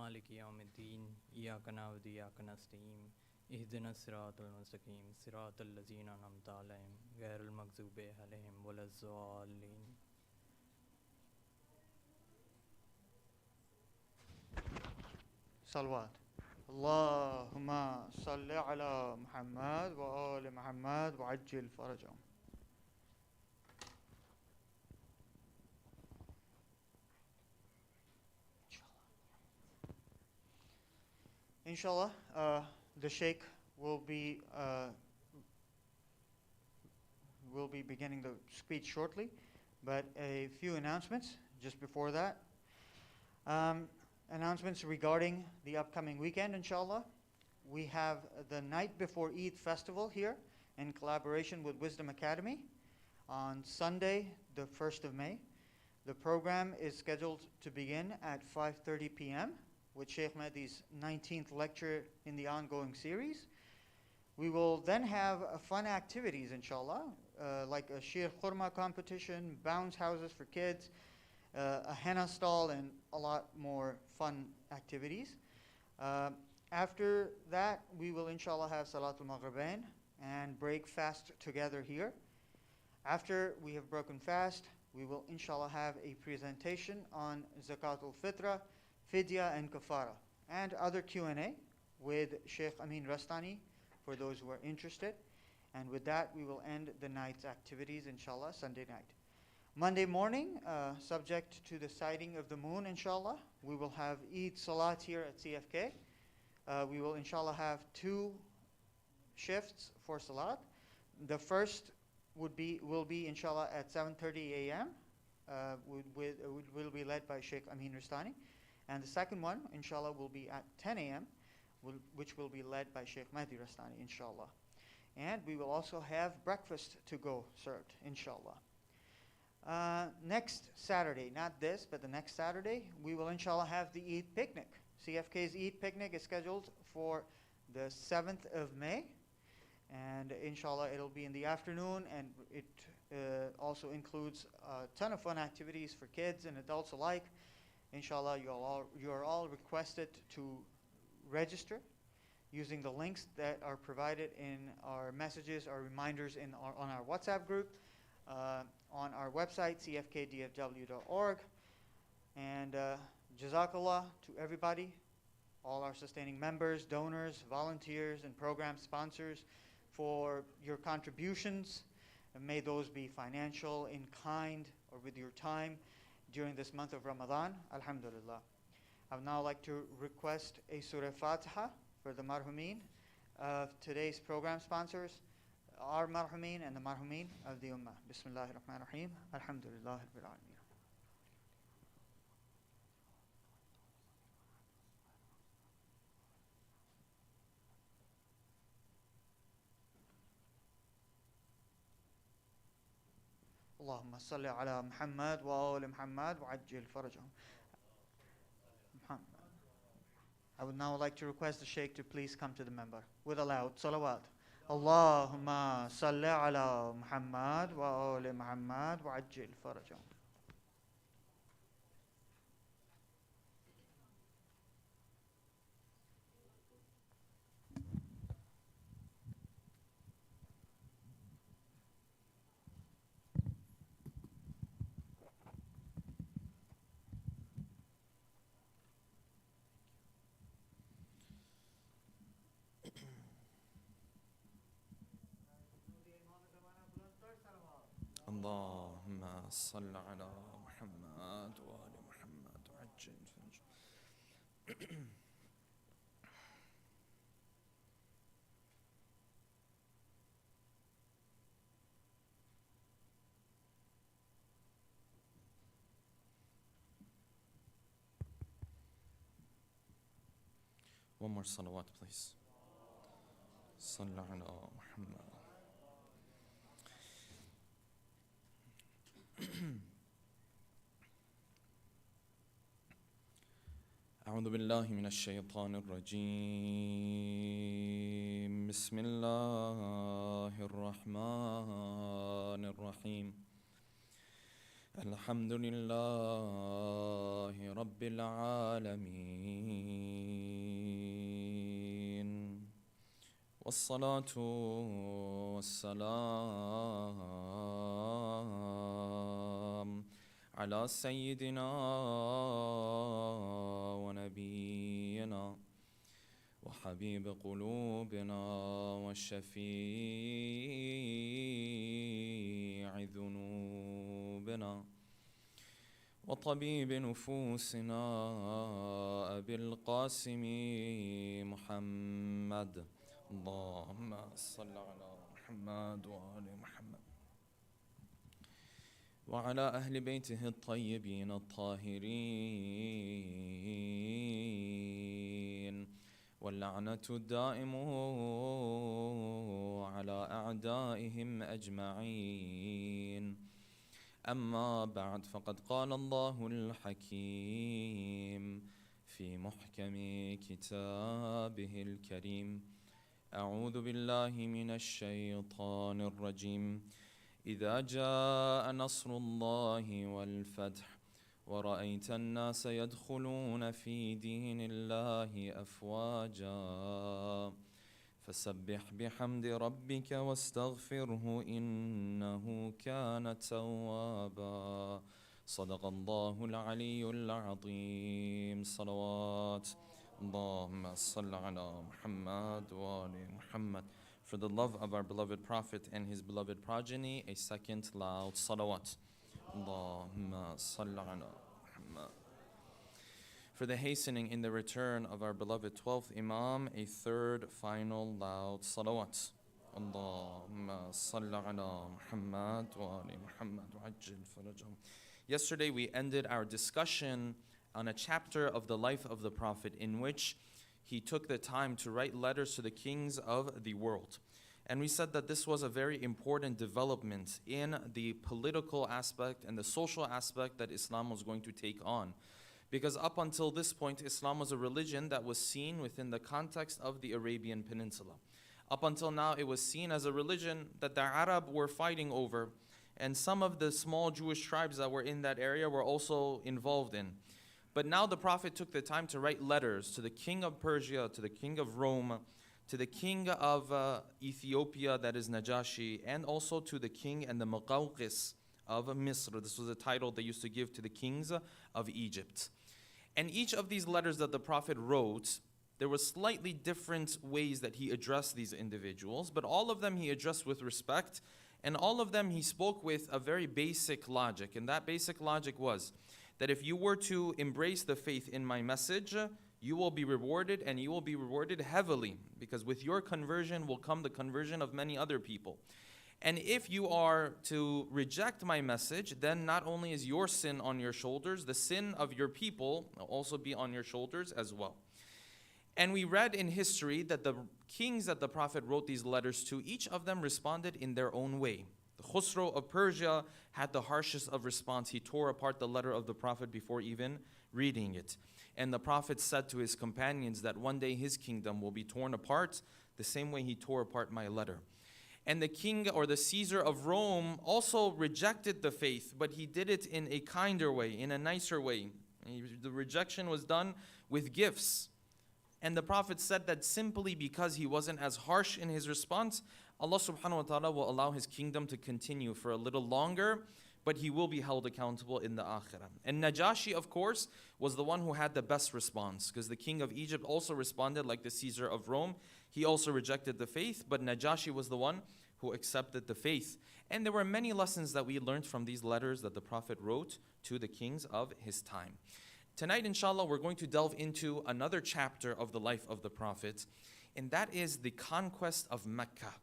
مالك يوم الدين إياك نعبد وإياك نستعين اهدنا الصراط المستقيم صراط الذين أنعمت عليهم غير المغضوب عليهم ولا الضالين. صلوات. اللهم صل على محمد وآل محمد وعجل فرجهم. Inshallah, the Sheikh will be beginning the speech shortly, but a few announcements just before that. Announcements regarding the upcoming weekend, inshallah. We have the night before Eid Festival here in collaboration with Wisdom Academy on Sunday, the 1st of May. The program is scheduled to begin at 5:30 p.m. with Sheikh Mahdi's 19th lecture in the ongoing series. We will then have fun activities, inshallah, like a sheer khurma competition, bounce houses for kids, a henna stall, and a lot more fun activities. After that, we will inshallah have Salatul Maghribain and break fast together here. After we have broken fast, we will inshallah have a presentation on Zakatul Fitra, Fidya, and Kafara, and other Q&A with Sheikh Mahdi Rastani for those who are interested. And with that, we will end the night's activities, inshallah, Sunday night. Monday morning, subject to the sighting of the moon, inshallah, we will have Eid Salat here at CFK. We will, inshallah, have 2 shifts for Salat. The first will be, inshallah, at 7:30 a.m. Will be led by Sheikh Mahdi Rastani. And the second one, inshallah, will be at 10 a.m., which will be led by Sheikh Mahdi Rastani, inshallah. And we will also have breakfast to go served, inshallah. Next Saturday, not this, but the next Saturday, we will inshallah have the Eid picnic. CFK's Eid picnic is scheduled for the 7th of May. And inshallah, it'll be in the afternoon, and it also includes a ton of fun activities for kids and adults alike. Inshallah, you are all requested to register using the links that are provided in our messages or reminders on our WhatsApp group, on our website, cfkdfw.org. And Jazakallah to everybody, all our sustaining members, donors, volunteers, and program sponsors for your contributions. And may those be financial, in kind, or with your time during this month of Ramadan. Alhamdulillah. I would now like to request a Surah Fatiha for the marhumin of today's program sponsors, our marhumin and the marhumin of the Ummah. Bismillahir Rahmanir Rahim. Alhamdulillah Rabbil Alameen. اللهم صل على محمد وآل محمد وعجل فرجهم. I would now like to request the Sheikh to please come to the member with a loud salawat. Allahumma salli ala Muhammad wa ali Muhammad wa ajil farajahum. اللهم صل على محمد وآل محمد وعجل فرجهم. One more salawat, please. صل على محمد. أعوذ بالله من الشيطان الرجيم. بسم الله الرحمن الرحيم. الحمد لله رب العالمين والصلاة والسلام على سيدنا ونبينا وحبيب قلوبنا والشفيع ذنوبنا وطبيب نفوسنا أبي القاسم محمد اللهم صل على محمد وآل محمد وعلى أهل بيته الطيبين الطاهرين واللعنة الدائم على أعدائهم أجمعين أما بعد فقد قال الله الحكيم في محكم كتابه الكريم أعوذ بالله من الشيطان الرجيم إذا جاء نصر الله والفتح ورأيت الناس يدخلون في دين الله أفواجا فسبح بحمد ربك واستغفره إنه كان توابا صدق الله العلي العظيم صلوات اللهم صل على محمد وآل محمد. For the love of our beloved Prophet and his beloved progeny, a second loud salawat. Allahumma salli ala Muhammad. For the hastening in the return of our beloved 12th Imam, a third final loud salawat. Allahumma salli ala Muhammad wa ali Muhammad wa ajil farajahum. Yesterday we ended our discussion on a chapter of the life of the Prophet in which he took the time to write letters to the kings of the world. And we said that this was a very important development in the political aspect and the social aspect that Islam was going to take on. Because up until this point, Islam was a religion that was seen within the context of the Arabian Peninsula. Up until now, it was seen as a religion that the Arab were fighting over, and some of the small Jewish tribes that were in that area were also involved in. But now the Prophet took the time to write letters to the king of Persia, to the king of Rome, to the king of Ethiopia, that is Najashi, and also to the king and the Muqawqis of Misr. This was a title they used to give to the kings of Egypt. And each of these letters that the Prophet wrote, there were slightly different ways that he addressed these individuals, but all of them he addressed with respect, and all of them he spoke with a very basic logic. And that basic logic was that if you were to embrace the faith in my message, you will be rewarded, and you will be rewarded heavily, because with your conversion will come the conversion of many other people. And if you are to reject my message, then not only is your sin on your shoulders, the sin of your people will also be on your shoulders as well. And we read in history that the kings that the Prophet wrote these letters to, each of them responded in their own way. The Khusro of Persia had the harshest of response. He tore apart the letter of the Prophet before even reading it. And the Prophet said to his companions that one day his kingdom will be torn apart the same way he tore apart my letter. And the king or the Caesar of Rome also rejected the faith, but he did it in a kinder way, in a nicer way. The rejection was done with gifts. And the Prophet said that simply because he wasn't as harsh in his response, Allah subhanahu wa ta'ala will allow his kingdom to continue for a little longer, but he will be held accountable in the akhirah. And Najashi, of course, was the one who had the best response, because the king of Egypt also responded like the Caesar of Rome. He also rejected the faith, but Najashi was the one who accepted the faith. And there were many lessons that we learned from these letters that the Prophet wrote to the kings of his time. Tonight, inshallah, we're going to delve into another chapter of the life of the Prophet, and that is the conquest of Mecca.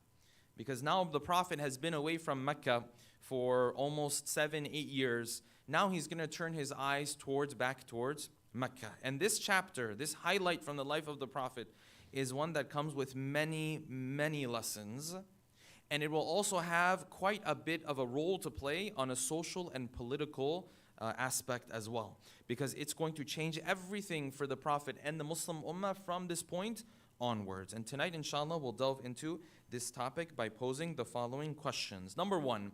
Because now the Prophet has been away from Mecca for almost 7-8 years. Now he's going to turn his eyes back towards Mecca. And this chapter, this highlight from the life of the Prophet, is one that comes with many, many lessons. And it will also have quite a bit of a role to play on a social and political aspect as well. Because it's going to change everything for the Prophet and the Muslim Ummah from this point onwards. And tonight, inshallah, we'll delve into this topic by posing the following questions. Number one,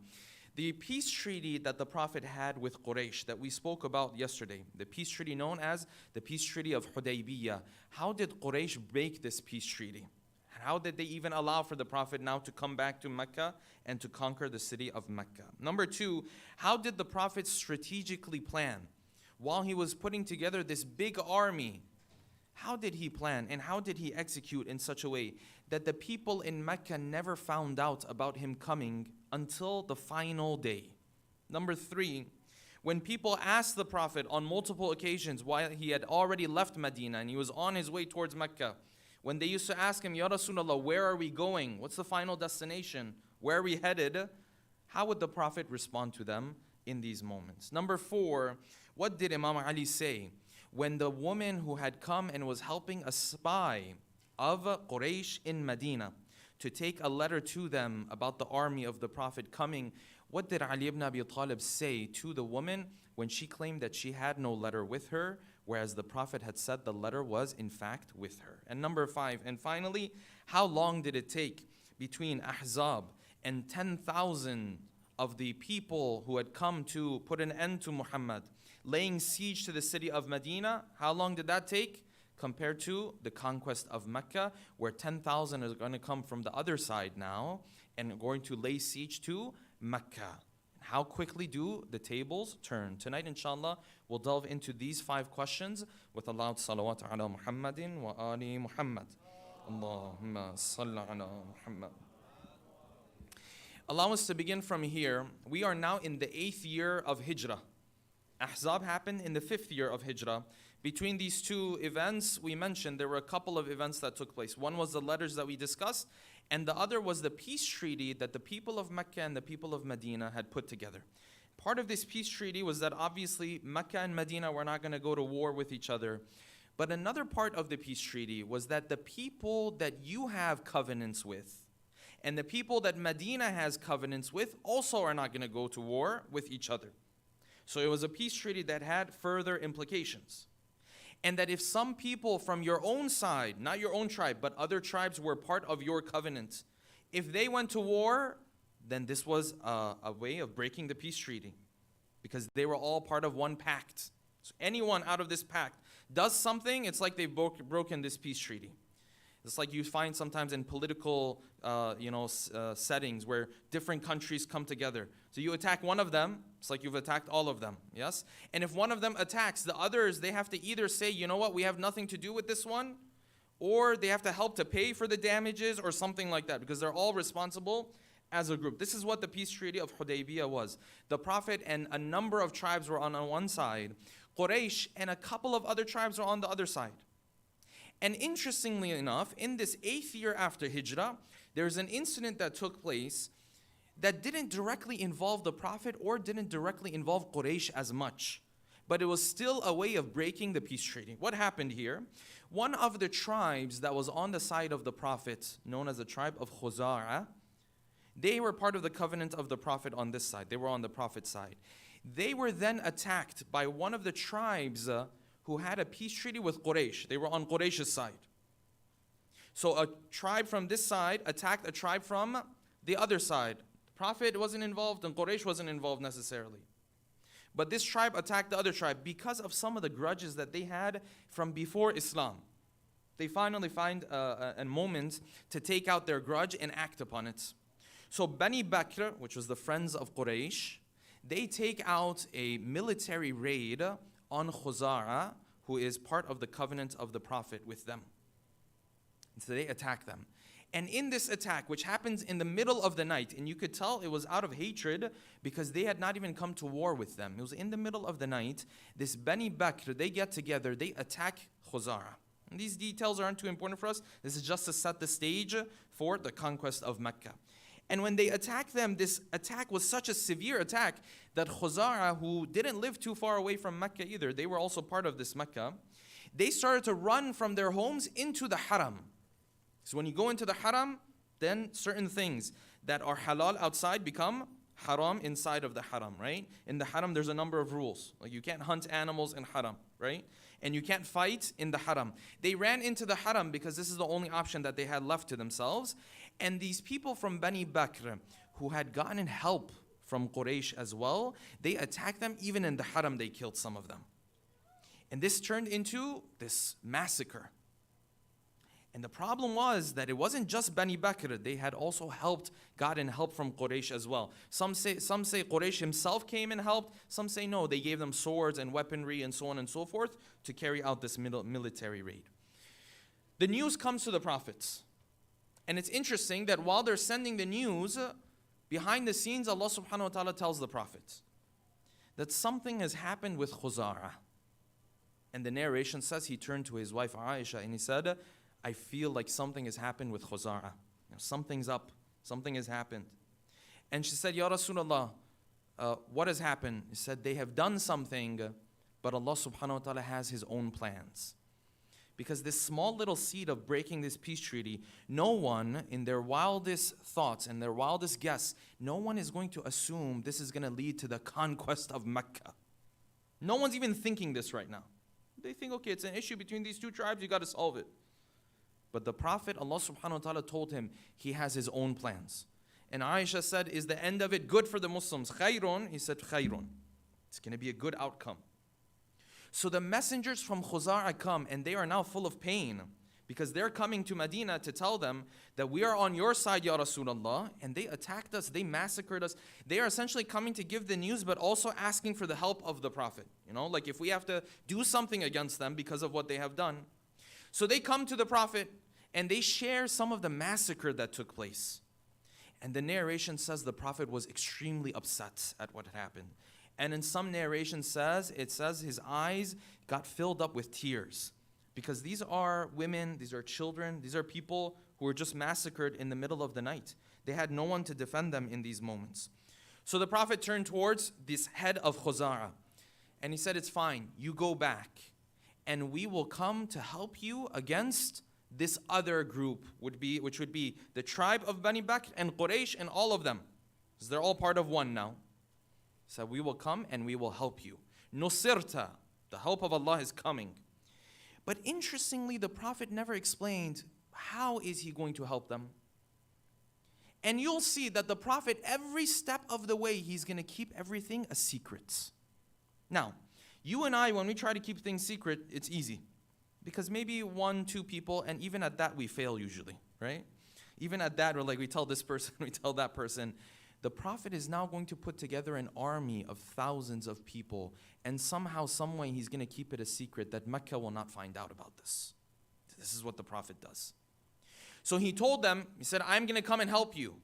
the peace treaty that the Prophet had with Quraysh that we spoke about yesterday, the peace treaty known as the peace treaty of Hudaybiyah. How did Quraysh break this peace treaty? And How did they even allow for the Prophet now to come back to Mecca and to conquer the city of Mecca? Number two, how did the Prophet strategically plan? While he was putting together this big army, how did he plan and how did he execute in such a way that the people in Mecca never found out about him coming until the final day? Number three, when people asked the Prophet on multiple occasions while he had already left Medina and he was on his way towards Mecca, when they used to ask him, Ya Rasulullah, where are we going? What's the final destination? Where are we headed? How would the Prophet respond to them in these moments? Number four, what did Imam Ali say when the woman who had come and was helping a spy of Quraysh in Medina to take a letter to them about the army of the Prophet coming, what did Ali ibn Abi Talib say to the woman when she claimed that she had no letter with her, whereas the Prophet had said the letter was in fact with her? And number five, and finally, how long did it take between Ahzab and 10,000 of the people who had come to put an end to Muhammad, laying siege to the city of Medina? How long did that take compared to the conquest of Mecca, where 10,000 is going to come from the other side now and are going to lay siege to Mecca? How quickly do the tables turn? Tonight, inshallah, we'll delve into these 5 questions with a loud salawat ala Muhammadin wa ali Muhammad. Allahumma salli ala Muhammad. Allow us to begin from here. We are now in the 8th year of Hijrah. Ahzab happened in the 5th year of Hijrah. Between these two events, we mentioned there were a couple of events that took place. One was the letters that we discussed, and the other was the peace treaty that the people of Mecca and the people of Medina had put together. Part of this peace treaty was that obviously Mecca and Medina were not going to go to war with each other. But another part of the peace treaty was that the people that you have covenants with and the people that Medina has covenants with also are not going to go to war with each other. So it was a peace treaty that had further implications. And that if some people from your own side, not your own tribe, but other tribes were part of your covenant, if they went to war, then this was a way of breaking the peace treaty, because they were all part of one pact. So anyone out of this pact does something, it's like they've broken this peace treaty. It's like you find sometimes in political settings where different countries come together. So you attack one of them, it's like you've attacked all of them, yes? And if one of them attacks the others, they have to either say, you know what, we have nothing to do with this one, or they have to help to pay for the damages or something like that, because they're all responsible as a group. This is what the peace treaty of Hudaybiyah was. The Prophet and a number of tribes were on one side. Quraysh and a couple of other tribes were on the other side. And interestingly enough, in this 8th year after Hijrah, there's an incident that took place that didn't directly involve the Prophet or didn't directly involve Quraysh as much. But it was still a way of breaking the peace treaty. What happened here? One of the tribes that was on the side of the Prophet, known as the tribe of Khuza'ah, they were part of the covenant of the Prophet on this side. They were on the Prophet's side. They were then attacked by one of the tribes who had a peace treaty with Quraysh. They were on Quraysh's side. So a tribe from this side attacked a tribe from the other side. The Prophet wasn't involved and Quraysh wasn't involved necessarily. But this tribe attacked the other tribe because of some of the grudges that they had from before Islam. They finally find a moment to take out their grudge and act upon it. So Bani Bakr, which was the friends of Quraysh, they take out a military raid on Khuza'ah, who is part of the covenant of the Prophet with them. And so they attack them. And in this attack, which happens in the middle of the night, and you could tell it was out of hatred because they had not even come to war with them. It was in the middle of the night. This Bani Bakr, they get together, they attack Khuza'ah. And these details aren't too important for us. This is just to set the stage for the conquest of Mecca. And when they attacked them, this attack was such a severe attack that Khuza'ah, who didn't live too far away from Mecca either, they were also part of this Mecca, they started to run from their homes into the Haram. So when you go into the Haram, then certain things that are halal outside become haram inside of the Haram, right? In the Haram, there's a number of rules. Like you can't hunt animals in Haram, right? And you can't fight in the Haram. They ran into the Haram because this is the only option that they had left to themselves. And these people from Bani Bakr, who had gotten help from Quraysh as well, they attacked them. Even in the Haram, they killed some of them. And this turned into this massacre. And the problem was that it wasn't just Bani Bakr. They had also gotten help from Quraysh as well. Some say Quraysh himself came and helped. Some say no, they gave them swords and weaponry and so on and so forth to carry out this military raid. The news comes to the prophets. And it's interesting that while they're sending the news, behind the scenes, Allah subhanahu wa ta'ala tells the prophets that something has happened with Khuzara. And the narration says he turned to his wife Aisha and he said, I feel like something has happened with Khuzara. Something's up. Something has happened. And she said, Ya Rasulullah, what has happened? He said, they have done something, but Allah subhanahu wa ta'ala has His own plans. Because this small little seed of breaking this peace treaty, no one in their wildest thoughts and their wildest guess, no one is going to assume this is going to lead to the conquest of Mecca. No one's even thinking this right now. They think, okay, it's an issue between these two tribes, you got to solve it. But the Prophet, Allah subhanahu wa ta'ala told him he has his own plans. And Aisha said, is the end of it good for the Muslims? Khayrun? He said, Khayrun. It's going to be a good outcome. So the messengers from Khuzara come and they are now full of pain because they're coming to Medina to tell them that we are on your side, Ya Rasulullah, and they attacked us, they massacred us. They are essentially coming to give the news but also asking for the help of the Prophet. Like if we have to do something against them because of what they have done. So they come to the Prophet and they share some of the massacre that took place. And the narration says the Prophet was extremely upset at what had happened. And in some narration it says his eyes got filled up with tears. Because these are women, these are children, these are people who were just massacred in the middle of the night. They had no one to defend them in these moments. So the Prophet turned towards this head of Khuzara. And he said, it's fine, you go back. And we will come to help you against this other group, which would be the tribe of Bani Bakr and Quraysh and all of them. Because they're all part of one now. So we will come and we will help you. Nusirta, the help of Allah is coming. But interestingly, the Prophet never explained how is he going to help them. And you'll see that the Prophet, every step of the way, he's going to keep everything a secret. Now, you and I, when we try to keep things secret, it's easy. Because maybe 1-2 people, and even at that we fail usually, right? Even at that, we're like, we tell this person, we tell that person. The Prophet is now going to put together an army of thousands of people, and somehow, some way, he's going to keep it a secret that Mecca will not find out about this. This is what the Prophet does. So he told them, he said, I'm going to come and help you.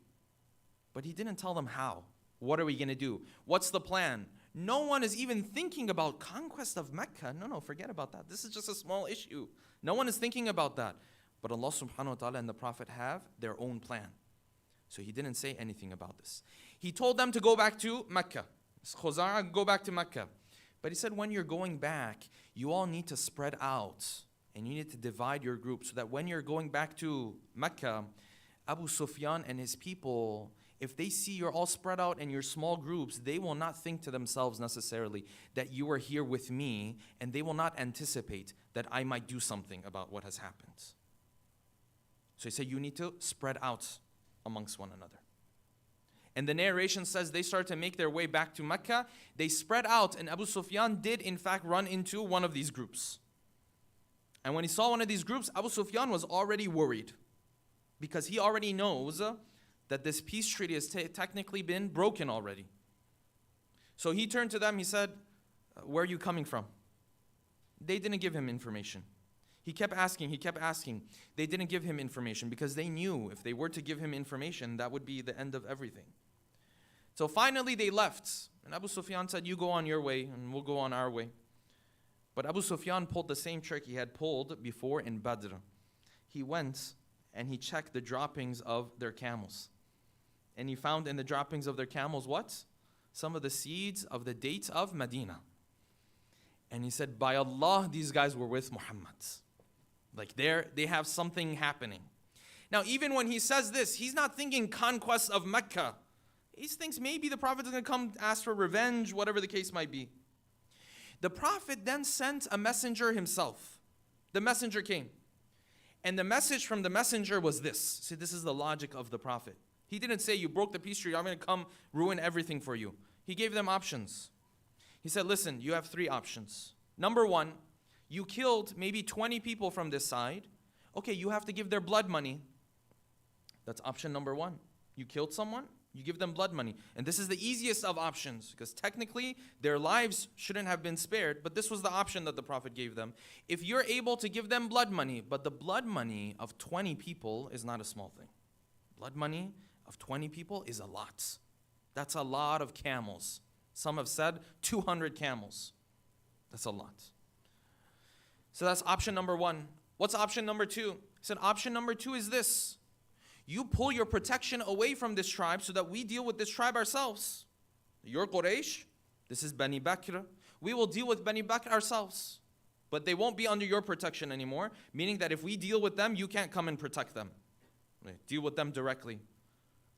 But he didn't tell them how. What are we going to do? What's the plan? No one is even thinking about conquest of Mecca. No, forget about that. This is just a small issue. No one is thinking about that. But Allah subhanahu wa ta'ala and the Prophet have their own plan. So he didn't say anything about this. He told them to go back to Mecca. Khuzara, go back to Mecca. But he said, when you're going back, you all need to spread out. And you need to divide your group so that when you're going back to Mecca, Abu Sufyan and his people, if they see you're all spread out in your small groups, they will not think to themselves necessarily that you are here with me, and they will not anticipate that I might do something about what has happened. So he said, you need to spread out amongst one another. And the narration says they started to make their way back to Mecca. They spread out, and Abu Sufyan did in fact run into one of these groups. And when he saw one of these groups, Abu Sufyan was already worried, because he already knows that this peace treaty has technically been broken already. So he turned to them, he said, where are you coming from? They didn't give him information. He kept asking. They didn't give him information because they knew if they were to give him information, that would be the end of everything. So finally they left. And Abu Sufyan said, you go on your way and we'll go on our way. But Abu Sufyan pulled the same trick he had pulled before in Badr. He went and he checked the droppings of their camels. And he found in the droppings of their camels what? Some of the seeds of the dates of Medina. And he said, by Allah, these guys were with Muhammad. Like they have something happening. Now, even when he says this, he's not thinking conquest of Mecca. He thinks maybe the Prophet is going to come ask for revenge, whatever the case might be. The Prophet then sent a messenger himself. The messenger came. And the message from the messenger was this. See, this is the logic of the Prophet. He didn't say, you broke the peace treaty, I'm going to come ruin everything for you. He gave them options. He said, listen, you have 3 options. Number 1, you killed maybe 20 people from this side, Okay, you have to give their blood money. That's option number one. You killed someone, you give them blood money. And this is the easiest of options because technically their lives shouldn't have been spared, but this was the option that the Prophet gave them. If you're able to give them blood money, but the blood money of 20 people is not a small thing. Blood money of 20 people is a lot. That's a lot of camels. Some have said 200 camels. That's a lot. So that's option number one. What's option number two? He said option number two is this. You pull your protection away from this tribe so that we deal with this tribe ourselves. You're Quraysh. This is Bani Bakr. We will deal with Bani Bakr ourselves. But they won't be under your protection anymore, meaning that if we deal with them, you can't come and protect them. Deal with them directly.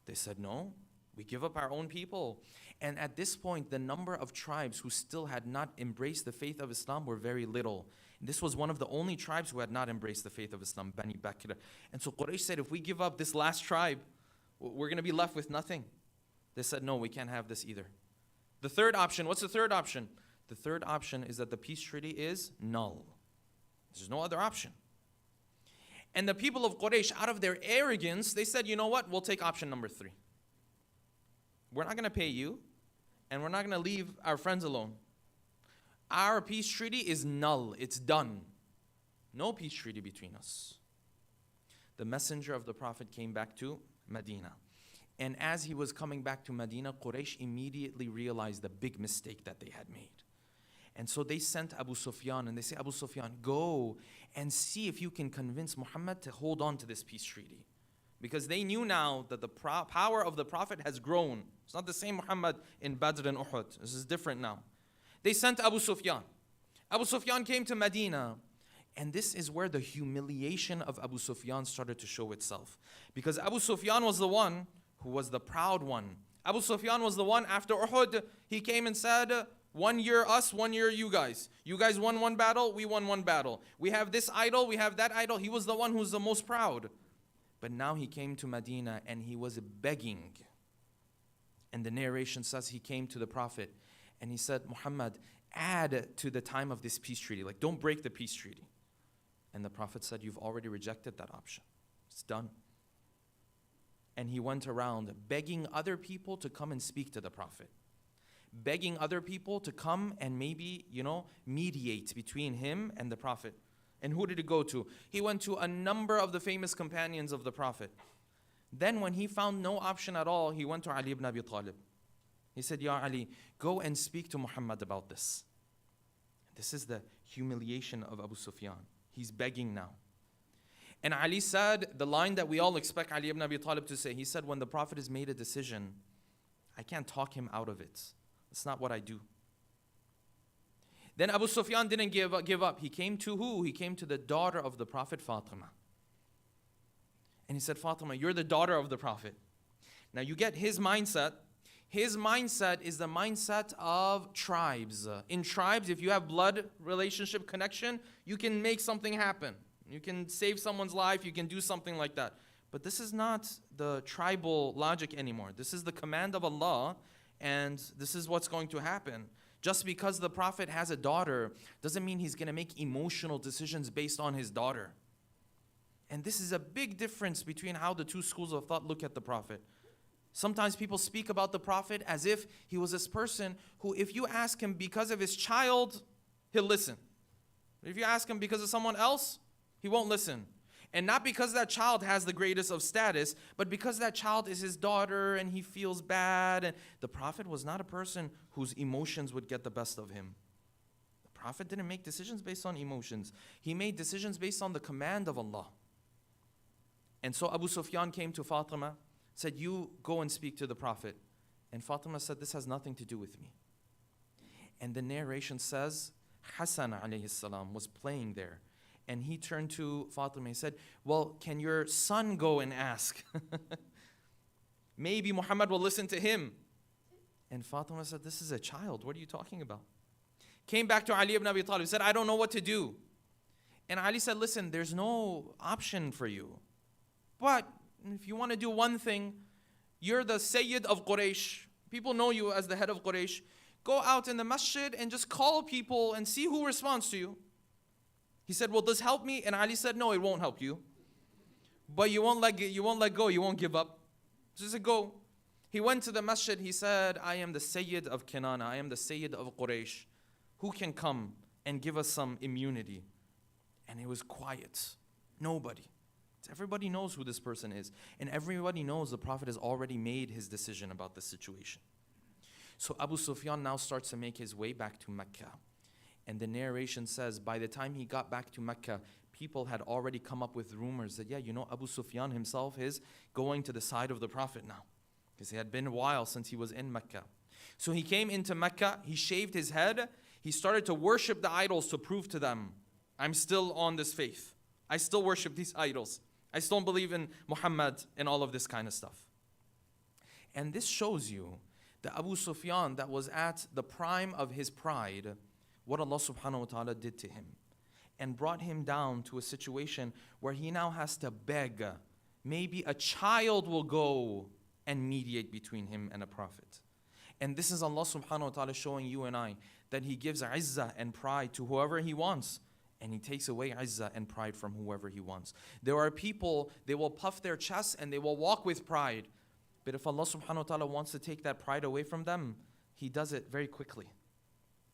They said, no, we give up our own people. And at this point, the number of tribes who still had not embraced the faith of Islam were very little. This was one of the only tribes who had not embraced the faith of Islam, Bani Bakr. And so Quraysh said, if we give up this last tribe, we're going to be left with nothing. They said, no, we can't have this either. The third option, what's the third option? The third option is that the peace treaty is null. There's no other option. And the people of Quraysh, out of their arrogance, they said, you know what? We'll take option number 3. We're not going to pay you, and we're not going to leave our friends alone. Our peace treaty is null. It's done. No peace treaty between us. The messenger of the Prophet came back to Medina. And as he was coming back to Medina, Quraysh immediately realized the big mistake that they had made. And so they sent Abu Sufyan and they say, Abu Sufyan, go and see if you can convince Muhammad to hold on to this peace treaty. Because they knew now that the power of the Prophet has grown. It's not the same Muhammad in Badr and Uhud. This is different now. They sent Abu Sufyan. Abu Sufyan came to Medina. And this is where the humiliation of Abu Sufyan started to show itself. Because Abu Sufyan was the one who was the proud one. Abu Sufyan was the one after Uhud, he came and said, 1 year us, 1 year you guys. You guys won one battle, we won one battle. We have this idol, we have that idol. He was the one who's the most proud. But now he came to Medina and he was begging. And the narration says he came to the Prophet and he said, Muhammad, add to the time of this peace treaty. Like, don't break the peace treaty. And the Prophet said, you've already rejected that option. It's done. And he went around begging other people to come and speak to the Prophet. Begging other people to come and maybe, mediate between him and the Prophet. And who did he go to? He went to a number of the famous companions of the Prophet. Then when he found no option at all, he went to Ali ibn Abi Talib. He said, Ya Ali, go and speak to Muhammad about this. This is the humiliation of Abu Sufyan. He's begging now. And Ali said, the line that we all expect Ali ibn Abi Talib to say, he said, when the Prophet has made a decision, I can't talk him out of it. That's not what I do. Then Abu Sufyan didn't give up. He came to who? He came to the daughter of the Prophet, Fatima. And he said, Fatima, you're the daughter of the Prophet. Now you get his mindset. His mindset is the mindset of tribes. In tribes, if you have blood relationship connection, you can make something happen. You can save someone's life, you can do something like that. But this is not the tribal logic anymore. This is the command of Allah, and this is what's going to happen. Just because the Prophet has a daughter doesn't mean he's going to make emotional decisions based on his daughter. And this is a big difference between how the two schools of thought look at the Prophet. Sometimes people speak about the Prophet as if he was this person who, if you ask him because of his child, he'll listen. If you ask him because of someone else, he won't listen. And not because that child has the greatest of status, but because that child is his daughter and he feels bad. And the Prophet was not a person whose emotions would get the best of him. The Prophet didn't make decisions based on emotions. He made decisions based on the command of Allah. And so Abu Sufyan came to Fatima, said, you go and speak to the Prophet. And Fatima said, this has nothing to do with me. And the narration says, Hassan alayhi salam was playing there. And he turned to Fatima and said, well, can your son go and ask? Maybe Muhammad will listen to him. And Fatima said, this is a child. What are you talking about? Came back to Ali ibn Abi Talib. Said, I don't know what to do. And Ali said, listen, there's no option for you. But if you want to do one thing, you're the Sayyid of Quraysh. People know you as the head of Quraysh. Go out in the masjid and just call people and see who responds to you. He said, will this help me? And Ali said, no, it won't help you. But you won't let go, you won't give up. So he said, go. He went to the masjid, he said, I am the Sayyid of Kinana, I am the Sayyid of Quraysh. Who can come and give us some immunity? And it was quiet. Nobody. Everybody knows who this person is. And everybody knows the Prophet has already made his decision about the situation. So Abu Sufyan now starts to make his way back to Mecca. And the narration says, by the time he got back to Mecca, people had already come up with rumors that, Abu Sufyan himself is going to the side of the Prophet now. Because it had been a while since he was in Mecca. So he came into Mecca, he shaved his head, he started to worship the idols to prove to them, I'm still on this faith. I still worship these idols. I still don't believe in Muhammad and all of this kind of stuff. And this shows you that Abu Sufyan, that was at the prime of his pride, what Allah subhanahu wa ta'ala did to him. And brought him down to a situation where he now has to beg. Maybe a child will go and mediate between him and a prophet. And this is Allah subhanahu wa ta'ala showing you and I that He gives izzah and pride to whoever He wants. And He takes away izzah and pride from whoever He wants. There are people, they will puff their chests and they will walk with pride. But if Allah subhanahu wa ta'ala wants to take that pride away from them, He does it very quickly.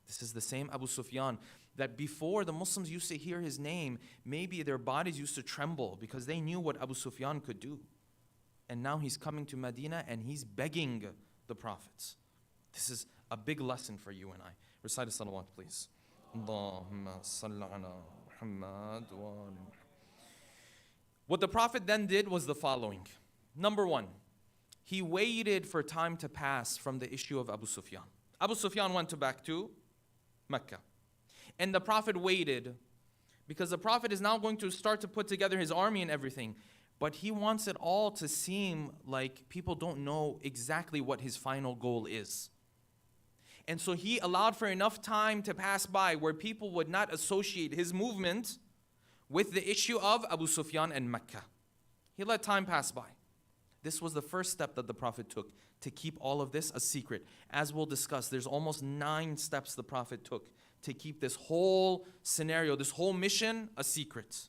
This is the same Abu Sufyan that before the Muslims used to hear his name, maybe their bodies used to tremble because they knew what Abu Sufyan could do. And now he's coming to Medina and he's begging the prophets. This is a big lesson for you and I. Recite a salawat, please. Allahumma salli ala Muhammad wa ala Muhammad. What the Prophet then did was the following. Number one, he waited for time to pass from the issue of Abu Sufyan. Abu Sufyan went back to Mecca. And the Prophet waited because the Prophet is now going to start to put together his army and everything. But he wants it all to seem like people don't know exactly what his final goal is. And so he allowed for enough time to pass by where people would not associate his movement with the issue of Abu Sufyan and Mecca. He let time pass by. This was the first step that the Prophet took to keep all of this a secret. As we'll discuss, there's almost 9 steps the Prophet took to keep this whole scenario, this whole mission a secret.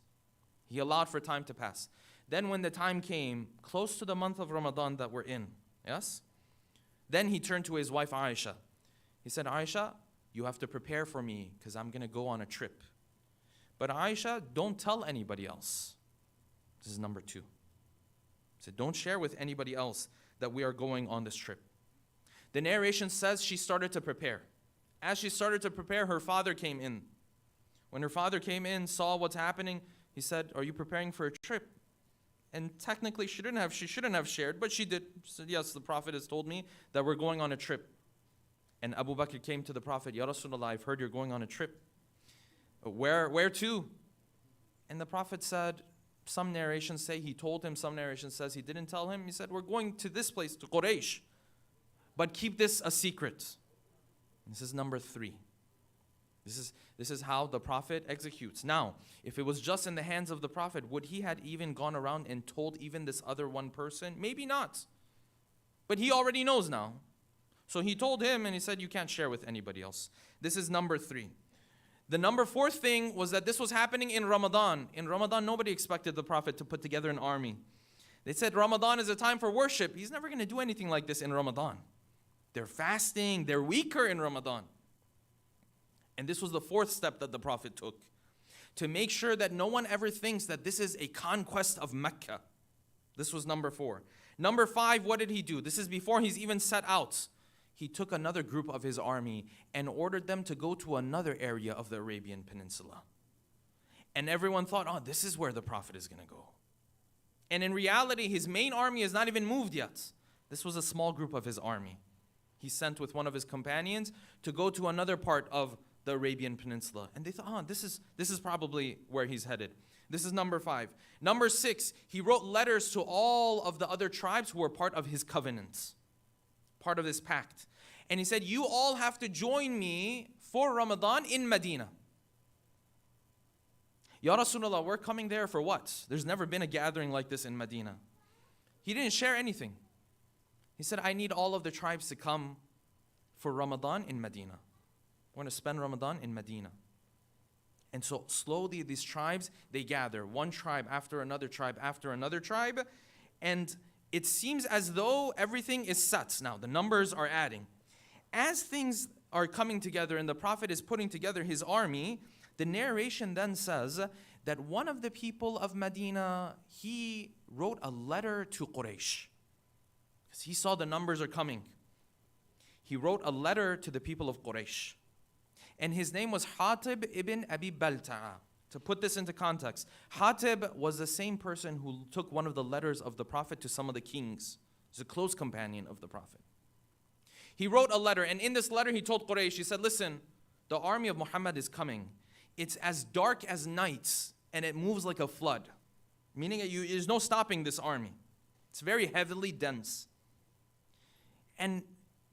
He allowed for time to pass. Then when the time came, close to the month of Ramadan that we're in, yes? Then he turned to his wife Aisha. He said, Aisha, you have to prepare for me because I'm going to go on a trip. But Aisha, don't tell anybody else. This is number 2. He said, don't share with anybody else that we are going on this trip. The narration says she started to prepare. As she started to prepare, her father came in. When her father came in, saw what's happening, he said, are you preparing for a trip? And technically, she shouldn't have shared, but she did. She said, yes, the Prophet has told me that we're going on a trip. And Abu Bakr came to the Prophet, Ya Rasulullah, I've heard you're going on a trip. Where to? And the Prophet said, some narrations say he told him, some narrations says he didn't tell him. He said, we're going to this place, to Quraysh. But keep this a secret. This is number 3. This is how the Prophet executes. Now, if it was just in the hands of the Prophet, would he had even gone around and told even this other one person? Maybe not. But he already knows now. So he told him and he said, you can't share with anybody else. This is number 3. The number 4 thing was that this was happening in Ramadan. In Ramadan, nobody expected the Prophet to put together an army. They said Ramadan is a time for worship. He's never going to do anything like this in Ramadan. They're fasting. They're weaker in Ramadan. And this was the 4th step that the Prophet took, to make sure that no one ever thinks that this is a conquest of Mecca. This was number 4. Number 5, what did he do? This is before he's even set out. He took another group of his army and ordered them to go to another area of the Arabian Peninsula. And everyone thought, oh, this is where the Prophet is going to go. And in reality, his main army has not even moved yet. This was a small group of his army. He sent with one of his companions to go to another part of the Arabian Peninsula. And they thought, oh, this is probably where he's headed. This is number 5. Number 6, he wrote letters to all of the other tribes who were part of his covenants, part of this pact. And he said, you all have to join me for Ramadan in Medina. Ya Rasulullah, we're coming there for what? There's never been a gathering like this in Medina. He didn't share anything. He said, I need all of the tribes to come for Ramadan in Medina. We're going to spend Ramadan in Medina. And so slowly these tribes, they gather, one tribe after another tribe after another tribe, and it seems as though everything is set. Now, the numbers are adding. As things are coming together and the Prophet is putting together his army, the narration then says that one of the people of Medina, he wrote a letter to Quraysh. Because he saw the numbers are coming. He wrote a letter to the people of Quraysh. And his name was Hatib ibn Abi Balta'a. To put this into context, Hatib was the same person who took one of the letters of the Prophet to some of the kings. He's a close companion of the Prophet. He wrote a letter, and in this letter he told Quraysh, he said, listen, the army of Muhammad is coming. It's as dark as night, and it moves like a flood. Meaning there's no stopping this army. It's very heavily dense. And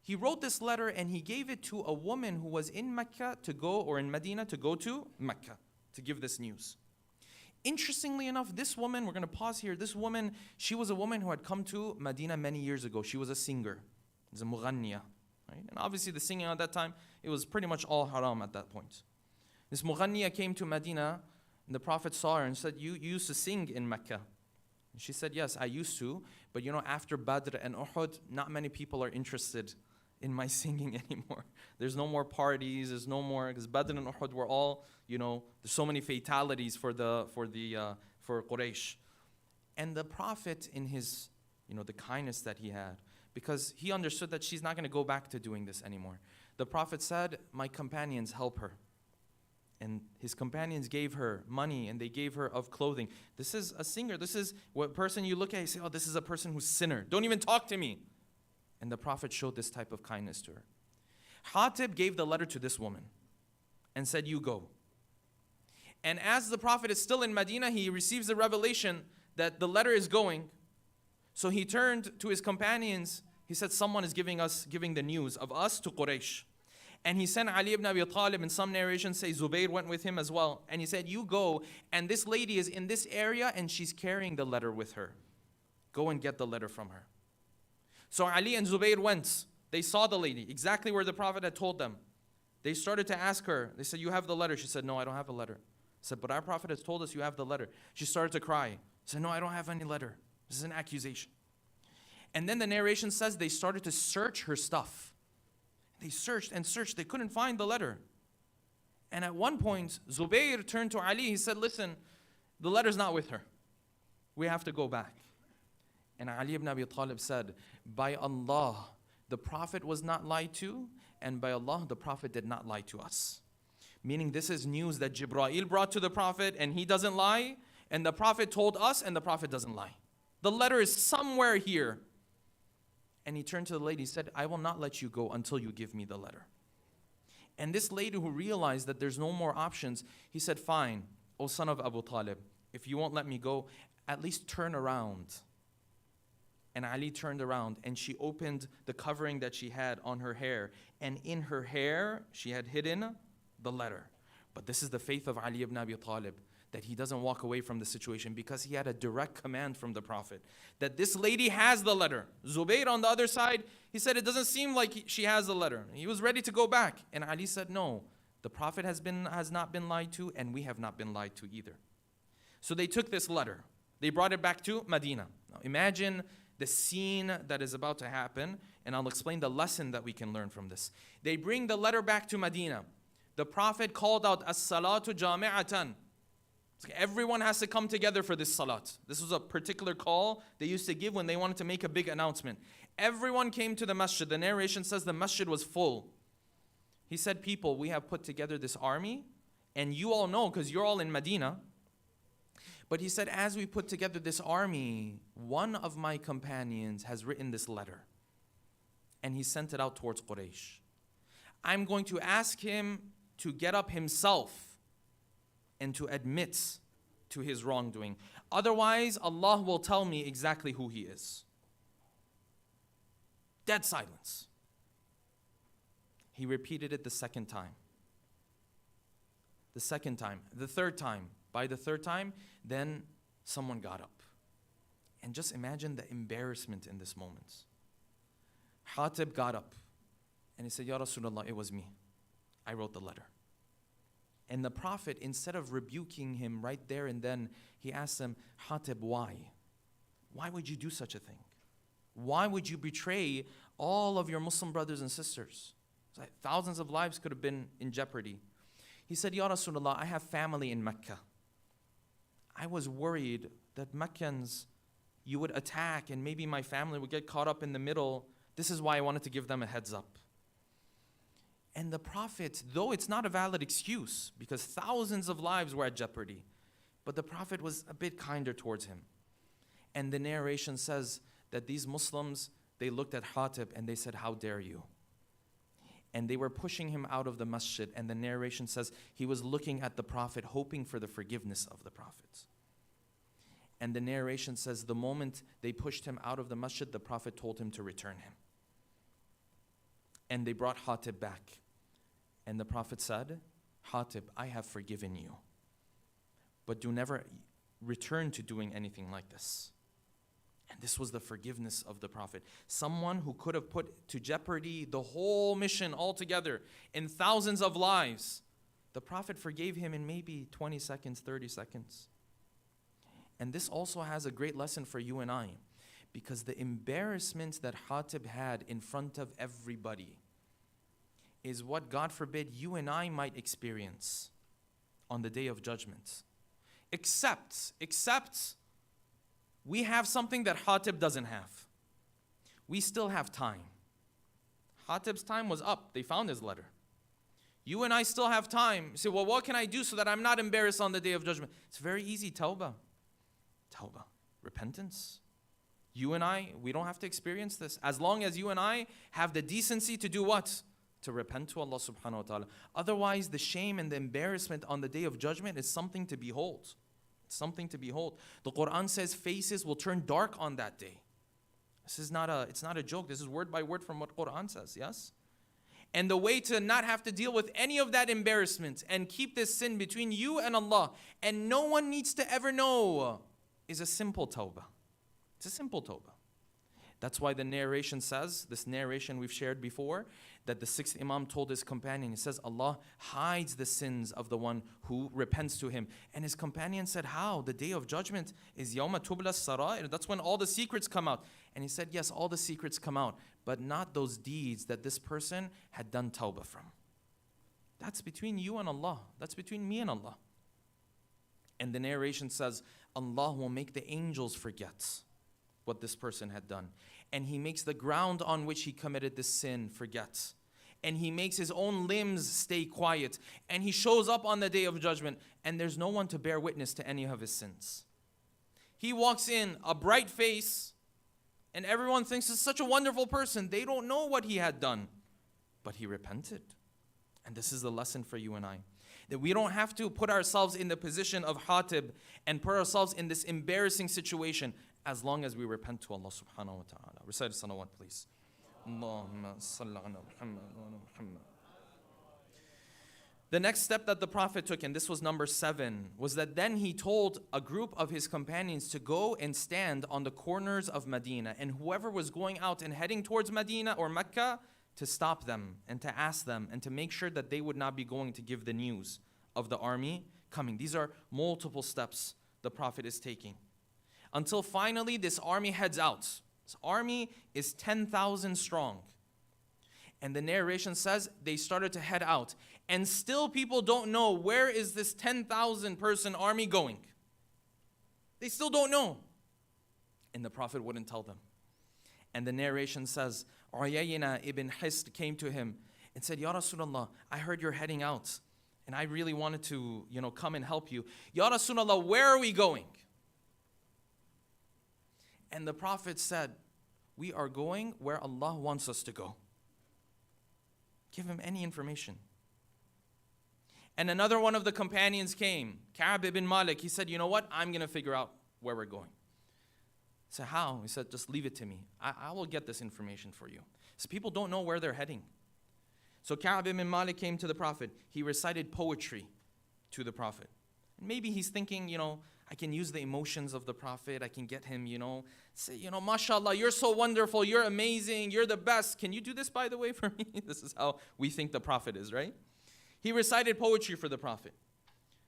he wrote this letter and he gave it to a woman who was in Mecca to go, or in Medina to go to Mecca to give this news. Interestingly enough, this woman, we're going to pause here, this woman, she was a woman who had come to Medina many years ago. She was a singer. She was a mughanniya. Right? And obviously the singing at that time, it was pretty much all haram at that point. This mughanniya came to Medina and the Prophet saw her and said, you used to sing in Mecca. And she said, yes, I used to, but after Badr and Uhud, not many people are interested in my singing anymore. There's no more parties, there's no more, because Badr and Uhud were all, there's so many fatalities for Quraysh. And the Prophet, in his, the kindness that he had, because he understood that she's not going to go back to doing this anymore. The Prophet said, my companions, help her. And his companions gave her money and they gave her of clothing. This is a singer. This is what person you look at, you say, oh, this is a person who's sinner. Don't even talk to me. And the Prophet showed this type of kindness to her. Hatib gave the letter to this woman and said, you go. And as the Prophet is still in Medina, he receives the revelation that the letter is going. So he turned to his companions. He said, someone is giving the news of us to Quraysh. And he sent Ali ibn Abi Talib, and some narrations say Zubayr went with him as well. And he said, you go, and this lady is in this area and she's carrying the letter with her. Go and get the letter from her. So Ali and Zubayr went. They saw the lady, exactly where the Prophet had told them. They started to ask her. They said, you have the letter. She said, no, I don't have a letter. He said, but our Prophet has told us you have the letter. She started to cry. She said, no, I don't have any letter. This is an accusation. And then the narration says they started to search her stuff. They searched and searched. They couldn't find the letter. And at one point, Zubayr turned to Ali. He said, listen, the letter's not with her. We have to go back. And Ali ibn Abi Talib said, by Allah, the Prophet was not lied to, and by Allah, the Prophet did not lie to us. Meaning this is news that Jibreel brought to the Prophet, and he doesn't lie, and the Prophet told us, and the Prophet doesn't lie. The letter is somewhere here. And he turned to the lady, he said, I will not let you go until you give me the letter. And this lady who realized that there's no more options, he said, fine, O son of Abu Talib, if you won't let me go, at least turn around. And Ali turned around and she opened the covering that she had on her hair. And in her hair, she had hidden the letter. But this is the faith of Ali ibn Abi Talib, that he doesn't walk away from the situation because he had a direct command from the Prophet that this lady has the letter. Zubayr on the other side, he said it doesn't seem like she has the letter. He was ready to go back. And Ali said, no, the Prophet has not been lied to, and we have not been lied to either. So they took this letter. They brought it back to Medina. Now imagine the scene that is about to happen, and I'll explain the lesson that we can learn from this. They bring the letter back to Medina. The Prophet called out, as-salatu jami'atan. Everyone has to come together for this salat. This was a particular call they used to give when they wanted to make a big announcement. Everyone came to the masjid. The narration says the masjid was full. He said, people, we have put together this army, and you all know because you're all in Medina. But he said, as we put together this army, one of my companions has written this letter, and he sent it out towards Quraysh. I'm going to ask him to get up himself and to admit to his wrongdoing. Otherwise, Allah will tell me exactly who he is. Dead silence. He repeated it the second time. The second time. The third time. By the third time, then someone got up. And just imagine the embarrassment in this moment. Hatib got up and he said, Ya Rasulullah, it was me. I wrote the letter. And the Prophet, instead of rebuking him right there and then, he asked him, Hatib, why? Why would you do such a thing? Why would you betray all of your Muslim brothers and sisters? It's like thousands of lives could have been in jeopardy. He said, Ya Rasulullah, I have family in Mecca. I was worried that Meccans, you would attack and maybe my family would get caught up in the middle. This is why I wanted to give them a heads up. And the Prophet, though it's not a valid excuse, because thousands of lives were at jeopardy, but the Prophet was a bit kinder towards him. And the narration says that these Muslims, they looked at Hatib and they said, how dare you? And they were pushing him out of the masjid. And the narration says he was looking at the Prophet, hoping for the forgiveness of the Prophet. And the narration says the moment they pushed him out of the masjid, the Prophet told him to return him. And they brought Hatib back. And the Prophet said, Hatib, I have forgiven you. But do never return to doing anything like this. And this was the forgiveness of the Prophet. Someone who could have put to jeopardy the whole mission altogether in thousands of lives. The Prophet forgave him in maybe 20 seconds, 30 seconds. And this also has a great lesson for you and I. Because the embarrassment that Hatib had in front of everybody is what, God forbid, you and I might experience on the Day of Judgment. Except we have something that Hatib doesn't have. We still have time. Hatib's time was up. They found his letter. You and I still have time. You say, well, what can I do so that I'm not embarrassed on the Day of Judgment? It's very easy. Tawbah. Repentance. You and I, we don't have to experience this. As long as you and I have the decency to do what? To repent to Allah subhanahu wa ta'ala. Otherwise, the shame and the embarrassment on the Day of Judgment is something to behold. It's something to behold. The Quran says faces will turn dark on that day. It's not a joke. This is word by word from what Quran says, yes? And the way to not have to deal with any of that embarrassment and keep this sin between you and Allah, and no one needs to ever know, is a simple tawbah. It's a simple tawbah. That's why the narration says, this narration we've shared before, that the sixth Imam told his companion, he says, Allah hides the sins of the one who repents to him. And his companion said, how? The Day of Judgment is Yawma Tubla Sarair. That's when all the secrets come out. And he said, yes, all the secrets come out, but not those deeds that this person had done tawbah from. That's between you and Allah. That's between me and Allah. And the narration says, Allah will make the angels forget what this person had done. And he makes the ground on which he committed this sin forget. And he makes his own limbs stay quiet. And he shows up on the Day of Judgment, and there's no one to bear witness to any of his sins. He walks in, a bright face, and everyone thinks he's such a wonderful person. They don't know what he had done, but he repented. And this is the lesson for you and I. That we don't have to put ourselves in the position of Hatib and put ourselves in this embarrassing situation, as long as we repent to Allah subhanahu wa ta'ala. Recite the salawat, please. Allahumma salli ala Muhammad wa ala Muhammad. The next step that the Prophet took, and this was number 7, was that then he told a group of his companions to go and stand on the corners of Medina, and whoever was going out and heading towards Medina or Mecca, to stop them and to ask them and to make sure that they would not be going to give the news of the army coming. These are multiple steps the Prophet is taking. Until finally this army heads out. This army is 10,000 strong. And the narration says they started to head out. And still people don't know, where is this 10,000 person army going? They still don't know. And the Prophet wouldn't tell them. And the narration says, Uyayna ibn Hisn came to him and said, Ya Rasulullah, I heard you're heading out. And I really wanted to, come and help you. Ya Rasulullah, where are we going? And the Prophet said, we are going where Allah wants us to go. Give him any information. And another one of the companions came, Ka'b ibn Malik. He said, you know what? I'm going to figure out where we're going. I said, how? He said, just leave it to me. I will get this information for you. So people don't know where they're heading. So Ka'b ibn Malik came to the Prophet. He recited poetry to the Prophet. And maybe he's thinking, I can use the emotions of the Prophet. I can get him, say, mashallah, you're so wonderful. You're amazing. You're the best. Can you do this, by the way, for me? This is how we think the Prophet is, right? He recited poetry for the Prophet.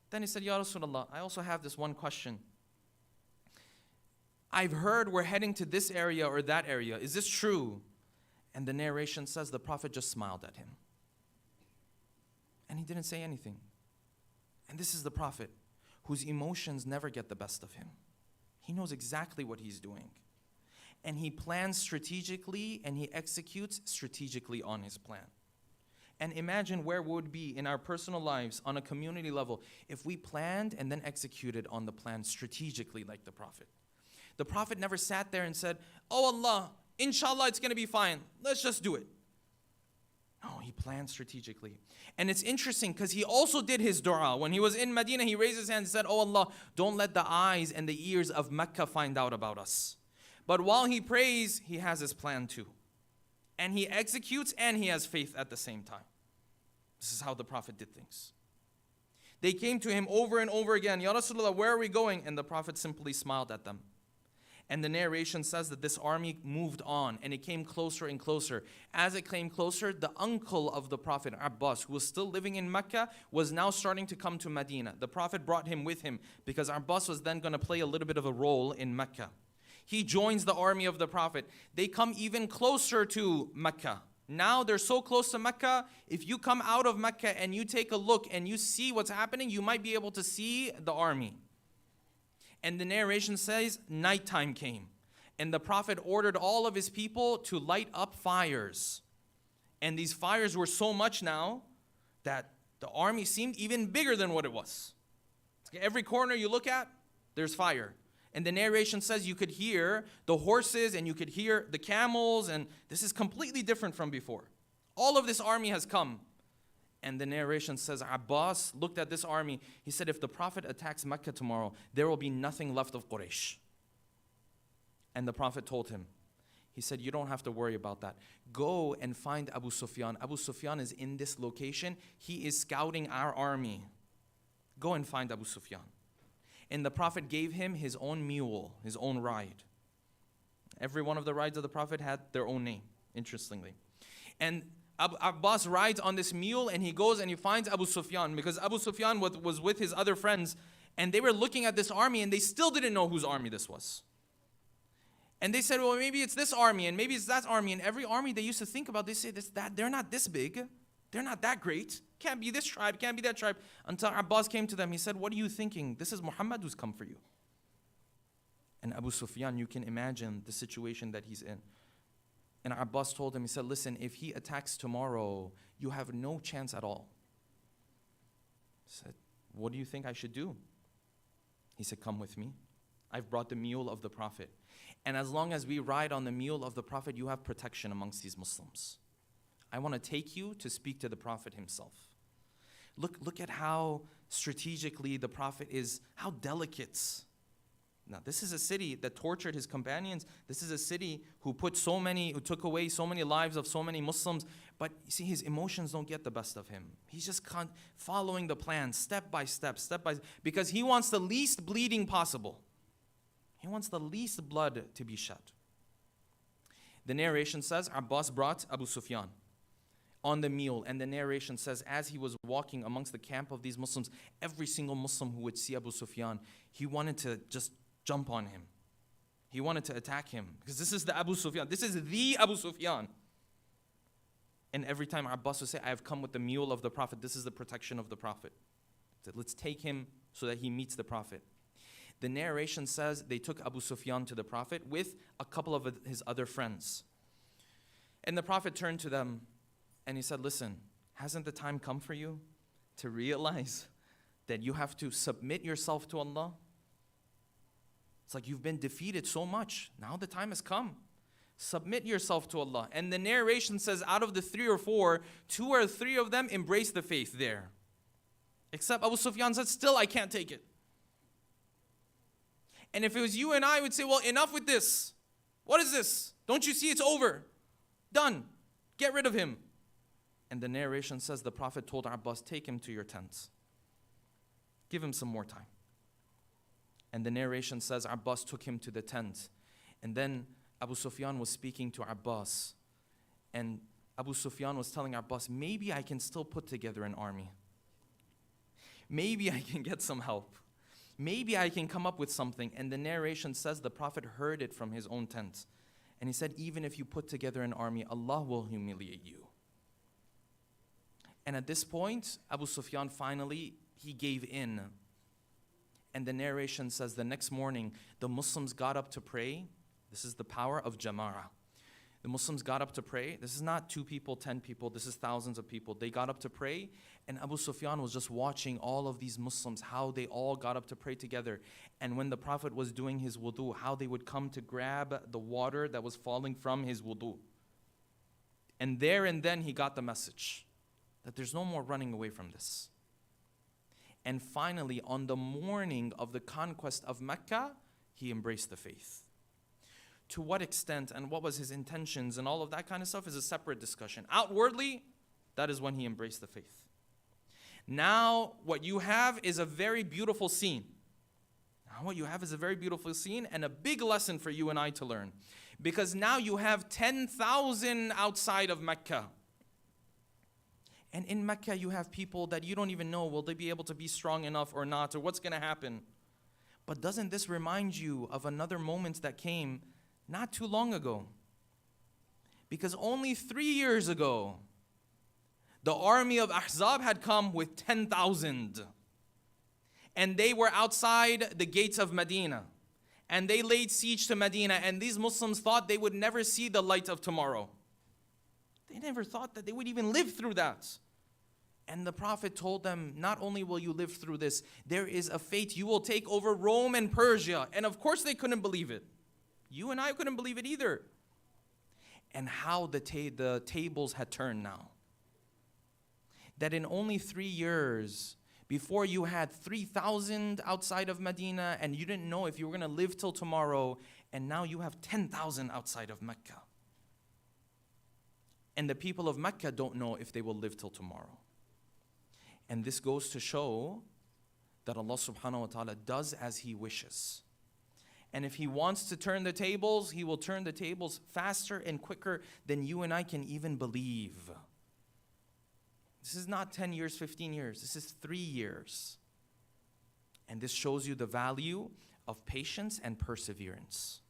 Then he said, Ya Rasulullah, I also have this one question. I've heard we're heading to this area or that area. Is this true? And the narration says the Prophet just smiled at him. And he didn't say anything. And this is the Prophet whose emotions never get the best of him. He knows exactly what he's doing. And he plans strategically and he executes strategically on his plan. And imagine where we would be in our personal lives on a community level if we planned and then executed on the plan strategically like the Prophet. The Prophet never sat there and said, oh Allah, inshallah it's going to be fine. Let's just do it. No, he planned strategically. And it's interesting because he also did his dua. When he was in Medina, he raised his hand and said, oh Allah, don't let the eyes and the ears of Mecca find out about us. But while he prays, he has his plan too. And he executes and he has faith at the same time. This is how the Prophet did things. They came to him over and over again, Ya Rasulullah, where are we going? And the Prophet simply smiled at them. And the narration says that this army moved on and it came closer and closer. As it came closer, the uncle of the Prophet, Abbas, who was still living in Mecca, was now starting to come to Medina. The Prophet brought him with him because Abbas was then going to play a little bit of a role in Mecca. He joins the army of the Prophet. They come even closer to Mecca. Now they're so close to Mecca, if you come out of Mecca and you take a look and you see what's happening, you might be able to see the army. And the narration says, nighttime came. And the Prophet ordered all of his people to light up fires. And these fires were so much now that the army seemed even bigger than what it was. Every corner you look at, there's fire. And the narration says you could hear the horses and you could hear the camels, and this is completely different from before. All of this army has come. And the narration says Abbas looked at this army. He said, if the Prophet attacks Mecca tomorrow, there will be nothing left of Quraysh. And the Prophet told him, he said, you don't have to worry about that. Go and find Abu Sufyan. Abu Sufyan is in this location. He is scouting our army. Go and find Abu Sufyan. And the Prophet gave him his own mule, his own ride. Every one of the rides of the Prophet had their own name, interestingly. And Abbas rides on this mule and he goes and he finds Abu Sufyan, because Abu Sufyan was with his other friends and they were looking at this army and they still didn't know whose army this was. And they said, well, maybe it's this army and maybe it's that army. And every army they used to think about, they say this, that they're not this big. They're not that great. Can't be this tribe, can't be that tribe. Until Abbas came to them, he said, what are you thinking? This is Muhammad who's come for you. And Abu Sufyan, you can imagine the situation that he's in. And Abbas told him, he said, listen, if he attacks tomorrow, you have no chance at all. He said, what do you think I should do? He said, come with me. I've brought the mule of the Prophet. And as long as we ride on the mule of the Prophet, you have protection amongst these Muslims. I want to take you to speak to the Prophet himself. Look at how strategically the Prophet is, how delicate. Now, this is a city that tortured his companions. This is a city who took away so many lives of so many Muslims. But you see, his emotions don't get the best of him. He's just following the plan step by step, because he wants the least bleeding possible. He wants the least blood to be shed. The narration says Abbas brought Abu Sufyan on the mule, and the narration says as he was walking amongst the camp of these Muslims, every single Muslim who would see Abu Sufyan, he wanted to just jump on him. He wanted to attack him, because this is the Abu Sufyan. This is the Abu Sufyan. And every time Abbas would say, I have come with the mule of the Prophet. This is the protection of the Prophet. So let's take him so that he meets the Prophet. The narration says they took Abu Sufyan to the Prophet with a couple of his other friends. And the Prophet turned to them and he said, listen, hasn't the time come for you to realize that you have to submit yourself to Allah? It's like you've been defeated so much. Now the time has come. Submit yourself to Allah. And the narration says out of the 3 or 4, 2 or 3 of them embraced the faith there. Except Abu Sufyan said, still I can't take it. And if it was you and I, would say, well, enough with this. What is this? Don't you see it's over? Done. Get rid of him. And the narration says the Prophet told Abbas, take him to your tents. Give him some more time. And the narration says Abbas took him to the tent. And then Abu Sufyan was speaking to Abbas. And Abu Sufyan was telling Abbas, maybe I can still put together an army. Maybe I can get some help. Maybe I can come up with something. And the narration says the Prophet heard it from his own tent. And he said, even if you put together an army, Allah will humiliate you. And at this point, Abu Sufyan finally, he gave in. And the narration says the next morning, the Muslims got up to pray. This is the power of Jama'ah. The Muslims got up to pray. This is not 2 people, 10 people. This is thousands of people. They got up to pray. And Abu Sufyan was just watching all of these Muslims, how they all got up to pray together. And when the Prophet was doing his wudu, how they would come to grab the water that was falling from his wudu. And there and then he got the message that there's no more running away from this. And finally, on the morning of the conquest of Mecca, he embraced the faith. To what extent and what was his intentions and all of that kind of stuff is a separate discussion. Outwardly, that is when he embraced the faith. Now, what you have is a very beautiful scene. Now, what you have is a very beautiful scene and a big lesson for you and I to learn. Because now you have 10,000 outside of Mecca. And in Mecca, you have people that you don't even know, will they be able to be strong enough or not, or what's going to happen? But doesn't this remind you of another moment that came not too long ago? Because only 3 years ago, the army of Ahzab had come with 10,000. And they were outside the gates of Medina. And they laid siege to Medina. And these Muslims thought they would never see the light of tomorrow. They never thought that they would even live through that. And the Prophet told them, not only will you live through this, there is a fate. You will take over Rome and Persia. And of course they couldn't believe it. You and I couldn't believe it either. And how the tables had turned now. That in only 3 years, before you had 3,000 outside of Medina, and you didn't know if you were going to live till tomorrow, and now you have 10,000 outside of Mecca. And the people of Mecca don't know if they will live till tomorrow. And this goes to show that Allah subhanahu wa ta'ala does as He wishes. And if He wants to turn the tables, He will turn the tables faster and quicker than you and I can even believe. This is not 10 years, 15 years. This is 3 years. And this shows you the value of patience and perseverance.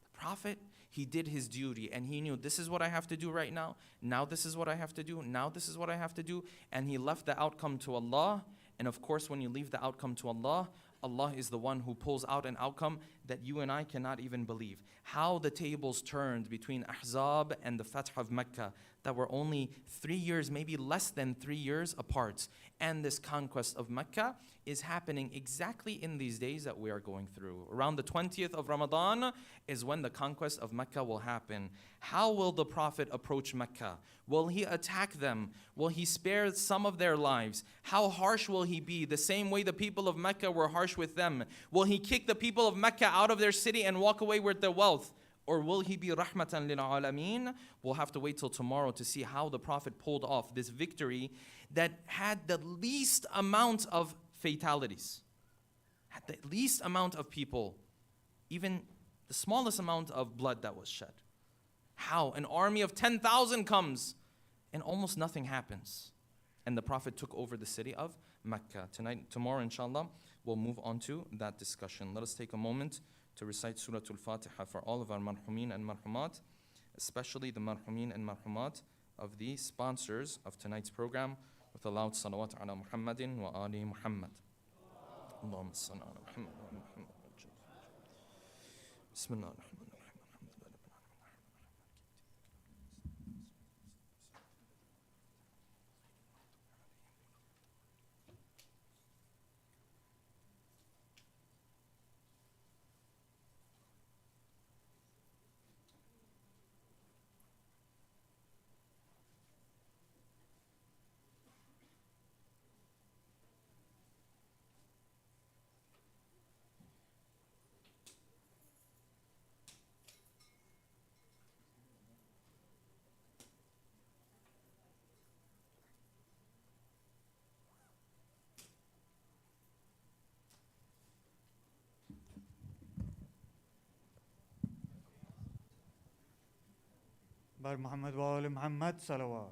The Prophet, he did his duty and he knew this is what I have to do right now. Now this is what I have to do. Now this is what I have to do. And he left the outcome to Allah. And of course, when you leave the outcome to Allah, Allah is the one who pulls out an outcome that you and I cannot even believe. How the tables turned between Ahzab and the Fath of Mecca that were only 3 years, maybe less than 3 years apart. And this conquest of Mecca is happening exactly in these days that we are going through. Around the 20th of Ramadan is when the conquest of Mecca will happen. How will the Prophet approach Mecca? Will he attack them? Will he spare some of their lives? How harsh will he be? The same way the people of Mecca were harsh with them. Will he kick the people of Mecca out of their city and walk away with their wealth? Or will he be rahmatan lil alameen? We'll have to wait till tomorrow to see how the Prophet pulled off this victory that had the least amount of fatalities, had the least amount of people, even the smallest amount of blood that was shed. How an army of 10,000 comes and almost nothing happens. And the Prophet took over the city of Mecca. Tomorrow, inshallah, we'll move on to that discussion. Let us take a moment to recite Surah Al-Fatiha for all of our marhumin and marhumat, especially the marhumin and marhumat of the sponsors of tonight's program, with a loud salawat ala Muhammadin wa ali Muhammad. Allahumma salli ala Muhammad wa ali Muhammad. Bismillah ar-Rahman ar-Rahim. Bar Muhammad wa ali Muhammad salawat.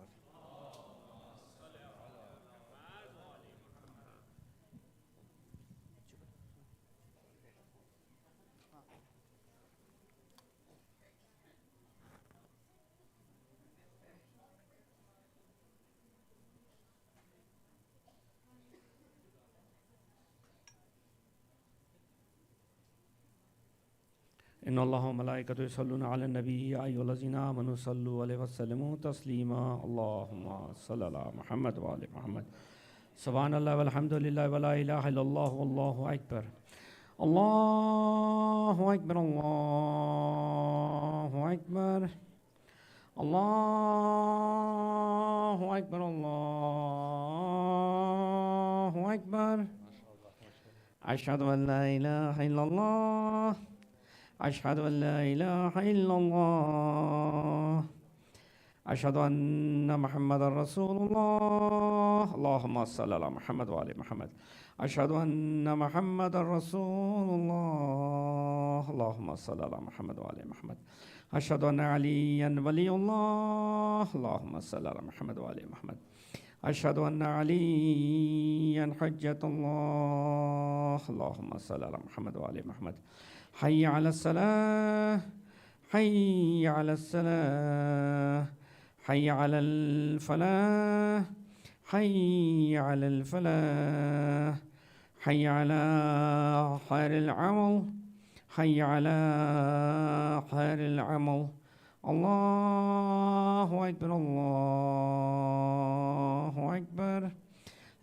إن الله وملائكته يصلون على النبي يا أيها الذين آمنوا صلوا عليه وسلموا تسليما اللهم صل على محمد وآل محمد سبحان الله والحمد لله ولا إله إلا الله والله أكبر الله أكبر الله أكبر الله أكبر الله أكبر أشهد أن لا إله إلا الله أشهد أن لا إله إلا الله أشهد أن محمد رسول الله اللهم صل على محمد وآل محمد أشهد أن محمد رسول الله اللهم صل على محمد وآل محمد أشهد أن عليا ولي الله اللهم صل على محمد وآل محمد أشهد أن عليا حجة الله اللهم صل على محمد وآل محمد حي على الصلاة حي على الصلاة حي على الفلاح حي على الفلاح حي على خير العمل حي على خير العمل الله أكبر الله أكبر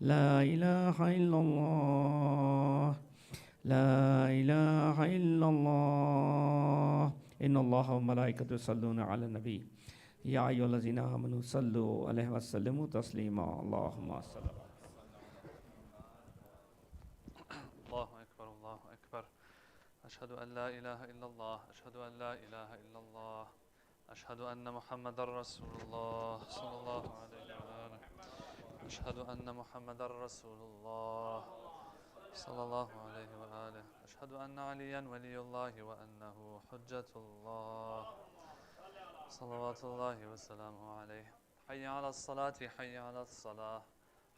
لا إله إلا الله لا إله إلا الله إن الله وملائكته يصلون على النبي يا أيها الذين آمنوا صلوا عليه وسلموا تسليما اللهم صل الله أكبر الله أكبر أشهد أن لا إله إلا الله أشهد أن لا إله إلا الله أشهد أن محمدا رسول الله صلى الله عليه وآله أشهد أن محمدا رسول الله صلى الله عليه وآله أشهد أن عليا ولي الله وأنه حجة الله صلوات الله وسلامه عليه حي على الصلاة حي على الصلاة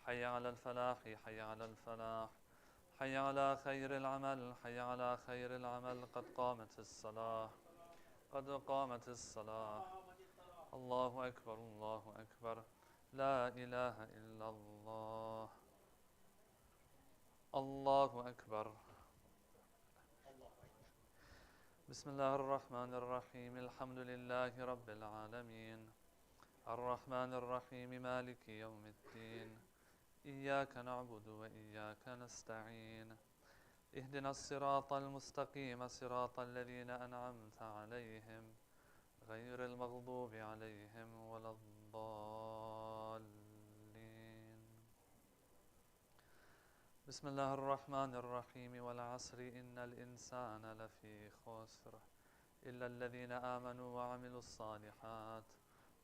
حي على الفلاح حي على الفلاح حي على خير العمل حي على خير العمل قد قامت الصلاة قد قامت الصلاة الله أكبر الله أكبر لا إله إلا الله الله أكبر بسم الله الرحمن الرحيم الحمد لله رب العالمين الرحمن الرحيم مالك يوم الدين إياك نعبد وإياك نستعين اهدنا الصراط المستقيم صراط الذين أنعمت عليهم غير المغضوب عليهم ولا الضالين بسم الله الرحمن الرحيم والعصر إن الإنسان لفي خسر إلا الذين آمنوا وعملوا الصالحات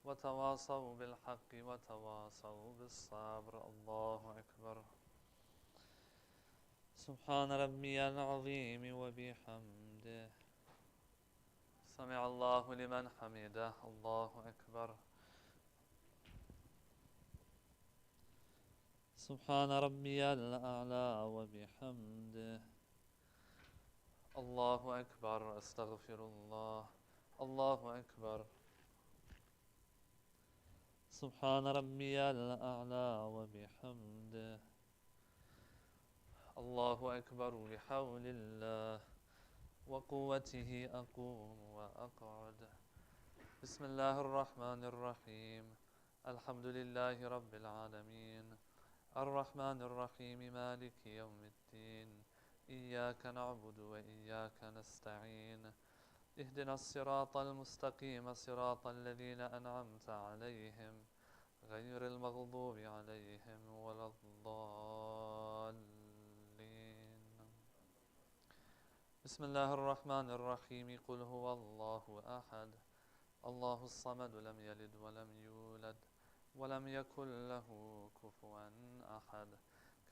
وتواصوا بالحق وتواصوا بالصبر الله أكبر سبحان ربي العظيم وبحمده سمع الله لمن حمده الله أكبر سبحان ربي الأعلى وبحمده الله أكبر أستغفر الله الله أكبر سبحان ربي الأعلى وبحمده الله أكبر بحول الله وقوته أقوم وأقعد بسم الله الرحمن الرحيم الحمد لله رب العالمين الرحمن الرحيم مالك يوم الدين إياك نعبد وإياك نستعين اهدنا الصراط المستقيم صراط الذين أنعمت عليهم غير المغضوب عليهم ولا الضالين بسم الله الرحمن الرحيم قل هو الله أحد الله الصمد لم يلد ولم يولد ولم يكن له كفوا أحد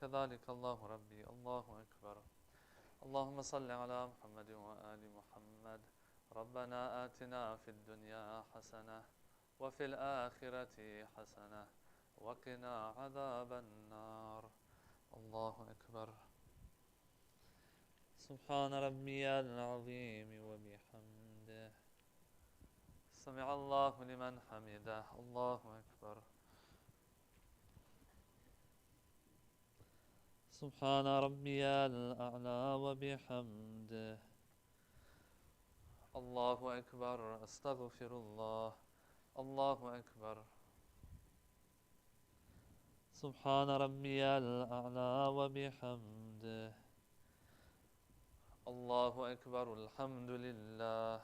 كذلك الله ربي الله أكبر اللهم صل على محمد وآل محمد ربنا آتنا في الدنيا حسنة وفي الآخرة حسنة وقنا عذاب النار الله أكبر سبحان ربي العظيم وبحمده سمع الله لمن حمده الله أكبر سبحان ربي الأعلى وبحمده الله أكبر. أستغفر الله. الله أكبر. سبحان ربي الأعلى وبحمده. الله أكبر. الحمد لله.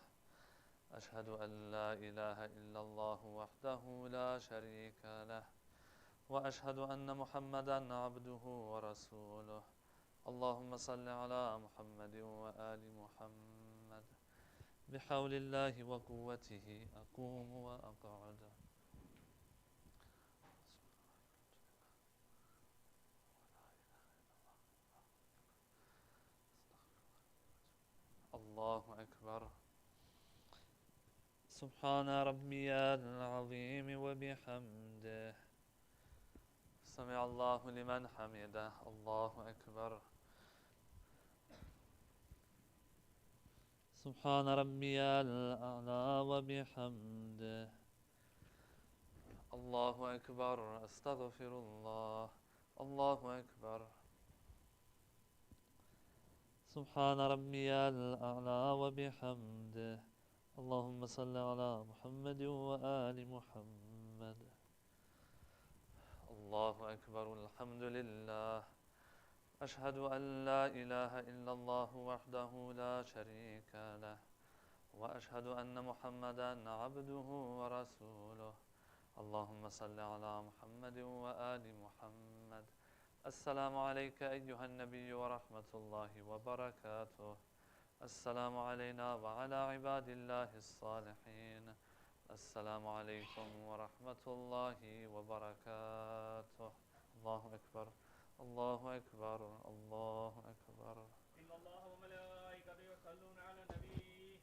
أشهد أن لا إله إلا الله وحده لا شريك له، وأشهد أن محمدا عبده ورسوله. اللهم صل على محمد وآل محمد. بحول الله وقوته أقوم وأقعد. الله أكبر. سبحان ربي العظيم وبحمده. سمع الله لمن حمده. الله أكبر. سبحان ربي الأعلى وبحمده. الله أكبر. أستغفر الله. الله أكبر. سبحان ربي الأعلى وبحمده. اللهم صل على محمد وآل محمد. الله أكبر. الحمد لله. أشهد أن لا إله إلا الله وحده لا شريك له، وأشهد أن محمدا عبده ورسوله. اللهم صل على محمد وآل محمد. السلام عليك أيها النبي ورحمة الله وبركاته. السلام علينا وعلى عباد الله الصالحين. السلام عليكم ورحمة الله وبركاته. الله أكبر. الله أكبر. الله أكبر. إن الله وملائكته يصلون على النبي.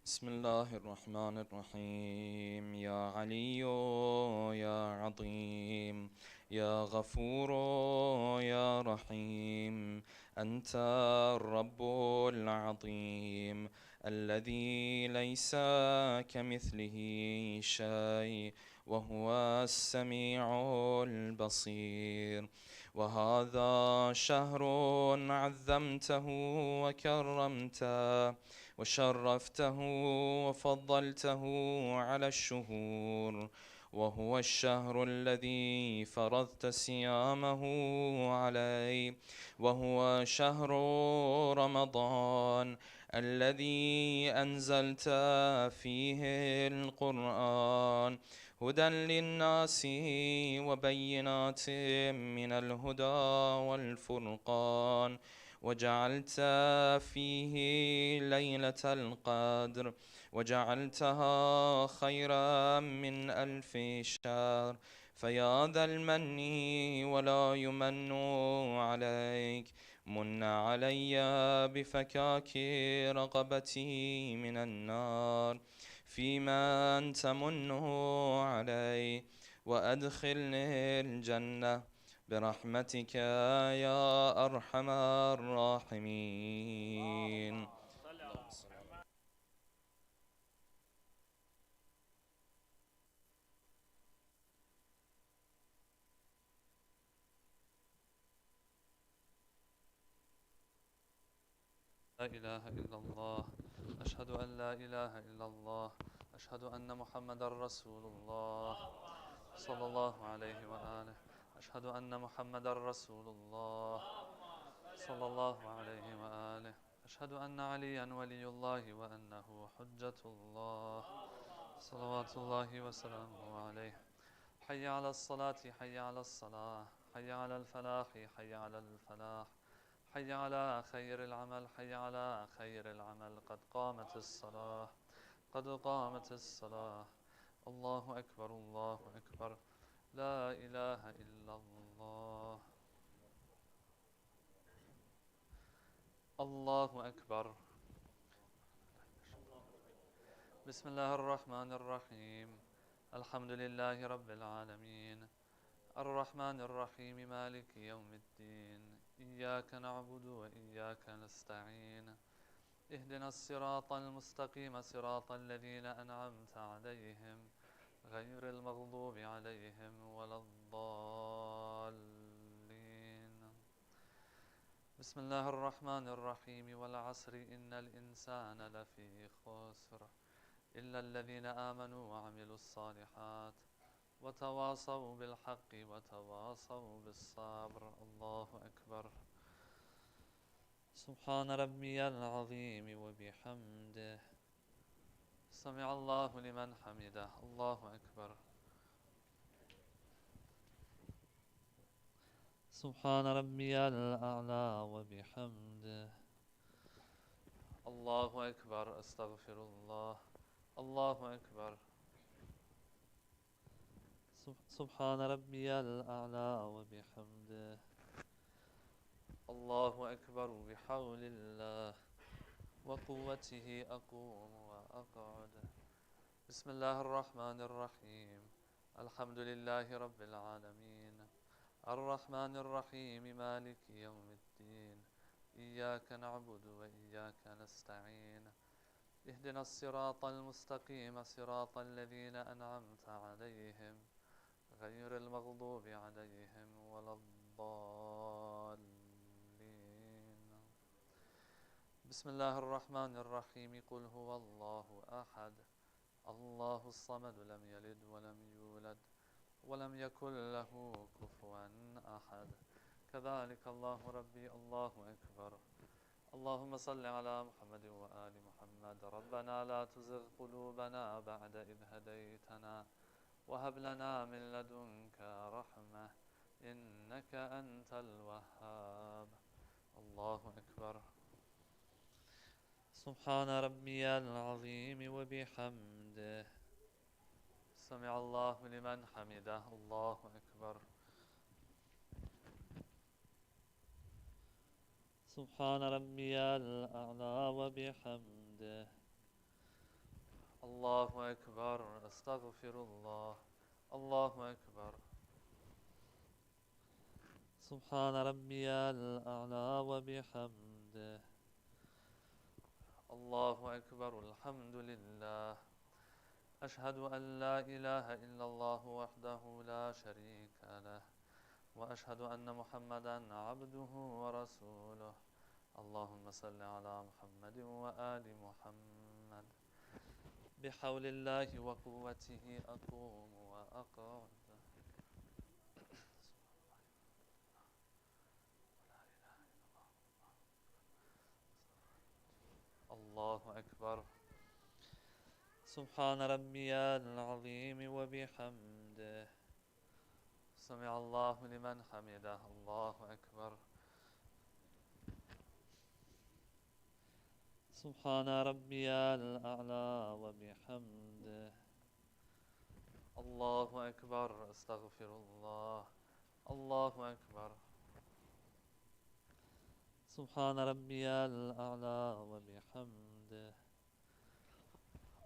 بسم الله الرحمن الرحيم. يا علي يا عظيم يا غفور يا رحيم، أنت الرب العظيم الذي ليس كمثله شيء، وهو السميع البصير. وهذا شهر عظمته وكرمته وشرفته وفضلته على الشهور، وهو الشهر الذي فرضت صيامه عليه، وهو شهر رمضان الذي أنزلت فيه القرآن هدى للناس وبينات من الهدى والفرقان، وجعلت فيه ليلة القدر وجعلتها خيرا من 1000 شهر. فيا ذا المن ولا يمن عليك، من علي بفكاك رقبتي من النار فيما تمن علي، وأدخلني الجنة برحمتك يا أرحم الراحمين. لا إله إلا الله. أشهد أن لا إله إلا الله. أشهد أن محمدا رسول الله صلى الله عليه وآله. أشهد أن محمدا رسول الله صلى الله عليه وآله. أشهد أن عليا ولي الله وأنه حجة الله صلوات الله وسلامه عليه. حي على الصلاة حي على الصلاة حي على الفلاح حي على الفلاح حي على خير العمل حي على خير العمل. قد قامت الصلاة قد قامت الصلاة. الله أكبر الله أكبر. لا إله إلا الله. الله أكبر. بسم الله الرحمن الرحيم. الحمد لله رب العالمين الرحمن الرحيم مالك يوم الدين. إياك نعبد وإياك نستعين. اهدنا الصراط المستقيم صراط الذين أنعمت عليهم غير المغضوب عليهم ولا الضالين. بسم الله الرحمن الرحيم. والعصر إن الإنسان لفي خسر إلا الذين آمنوا وعملوا الصالحات وتواصوا بالحق وتواصوا بالصبر. الله أكبر. سبحان ربي العظيم وبحمده. سمع الله لمن حمده. الله أكبر. سبحان ربي الأعلى وبحمده. الله أكبر. أستغفر الله. الله أكبر. سبحان ربي الأعلى وبحمده. الله أكبر. بحول الله وقوته أقوم وأقعد. بسم الله الرحمن الرحيم. الحمد لله رب العالمين الرحمن الرحيم مالك يوم الدين. إياك نعبد وإياك نستعين. اهدنا الصراط المستقيم صراط الذين أنعمت عليهم غير المغضوب عليهم ولا الضالين. بسم الله الرحمن الرحيم. قل هو الله أحد الله الصمد لم يلد ولم يولد ولم يكن له كفوا أحد. كذلك الله ربي. الله أكبر. اللهم صل على محمد وآل محمد. ربنا لا تزغ قلوبنا بعد إذ هديتنا وهب لنا من لدنك رحمة إنك أنت الوهاب. الله أكبر. سبحان ربي العظيم وبحمده. سمع الله لمن حمده. الله أكبر. سبحان ربي الأعلى وبحمده. الله أكبر. أستغفر الله. الله أكبر. سبحان ربي الأعلى وبحمده. الله أكبر. الحمد لله. أشهد أن لا إله إلا الله وحده لا شريك له وأشهد أن محمدا عبده ورسوله. اللهم صل على محمد وآل محمد. بحول الله وقوته أقوم وأقعد. الله أكبر. سبحان ربي العظيم وبحمده. سمع الله لمن حمده. الله أكبر. سبحان ربي الأعلى وبحمده. الله أكبر. أستغفر الله. الله أكبر. سبحان ربي الأعلى وبحمده.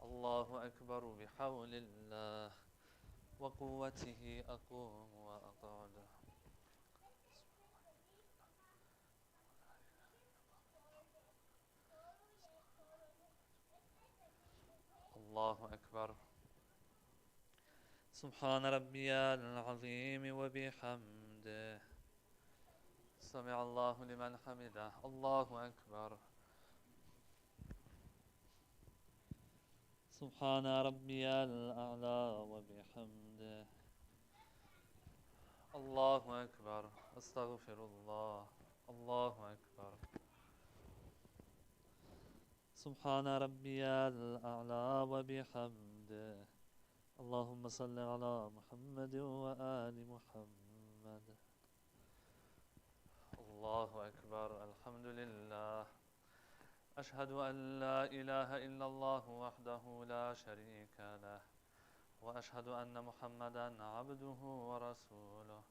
الله أكبر. بحول الله وقوته أقوم وأقعد. الله أكبر. سبحان ربي العظيم وبحمده. سمع الله لمن حمده. الله أكبر. سبحان ربي الأعلى وبحمده. الله أكبر. أستغفر الله. الله أكبر. سبحان ربي الأعلى وبحمده. اللهم صل على محمد وآل محمد. الله أكبر. الحمد لله. أشهد أن لا إله إلا الله وحده لا شريك له، وأشهد أن محمدا عبده ورسوله.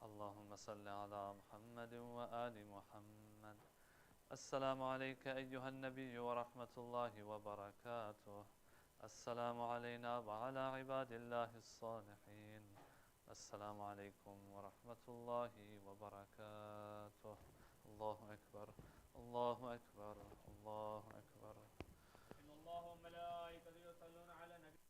اللهم صل على محمد وآل محمد. السلام عليك أيها النبي ورحمة الله وبركاته. السلام علينا وعلى عباد الله الصالحين. السلام عليكم ورحمة الله وبركاته. الله أكبر. الله أكبر. الله أكبر. إن الله وملائكته يصلون على النبي.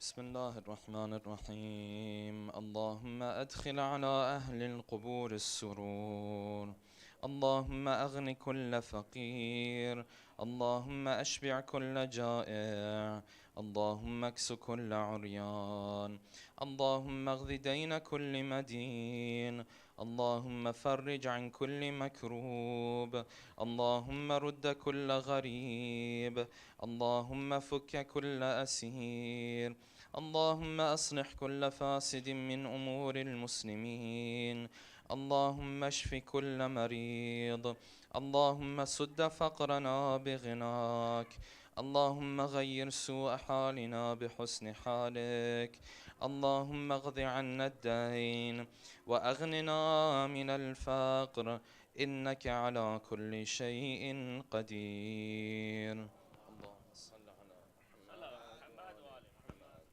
بسم الله الرحمن الرحيم. اللهم أدخل على أهل القبور السرور. اللهم أغن كل فقير. اللهم أشبع كل جائع. اللهم اكس كل عريان. اللهم اغذ دين كل مدين. اللهم فرج عن كل مكروب. اللهم رد كل غريب. اللهم فك كل أسير. اللهم أصلح كل فاسد من أمور المسلمين. اللهم اشف كل مريض. اللهم سد فقرنا بغناك. اللهم غير سوء حالنا بحسن حالك. اللهم اقض عنا الدين وأغننا من الفقر، إنك على كل شيء قدير. اللهم صل على محمد وآل محمد.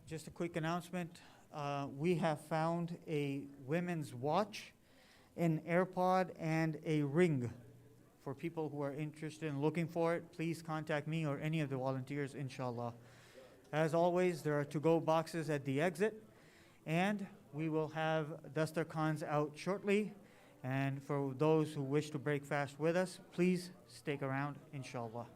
Just a quick announcement. We have found a women's watch, an AirPod, and a ring. For people who are interested in looking for it, please contact me or any of the volunteers, inshallah. As always, there are to-go boxes at the exit, and we will have dastarkhans out shortly. And for those who wish to break fast with us, please stick around, inshallah.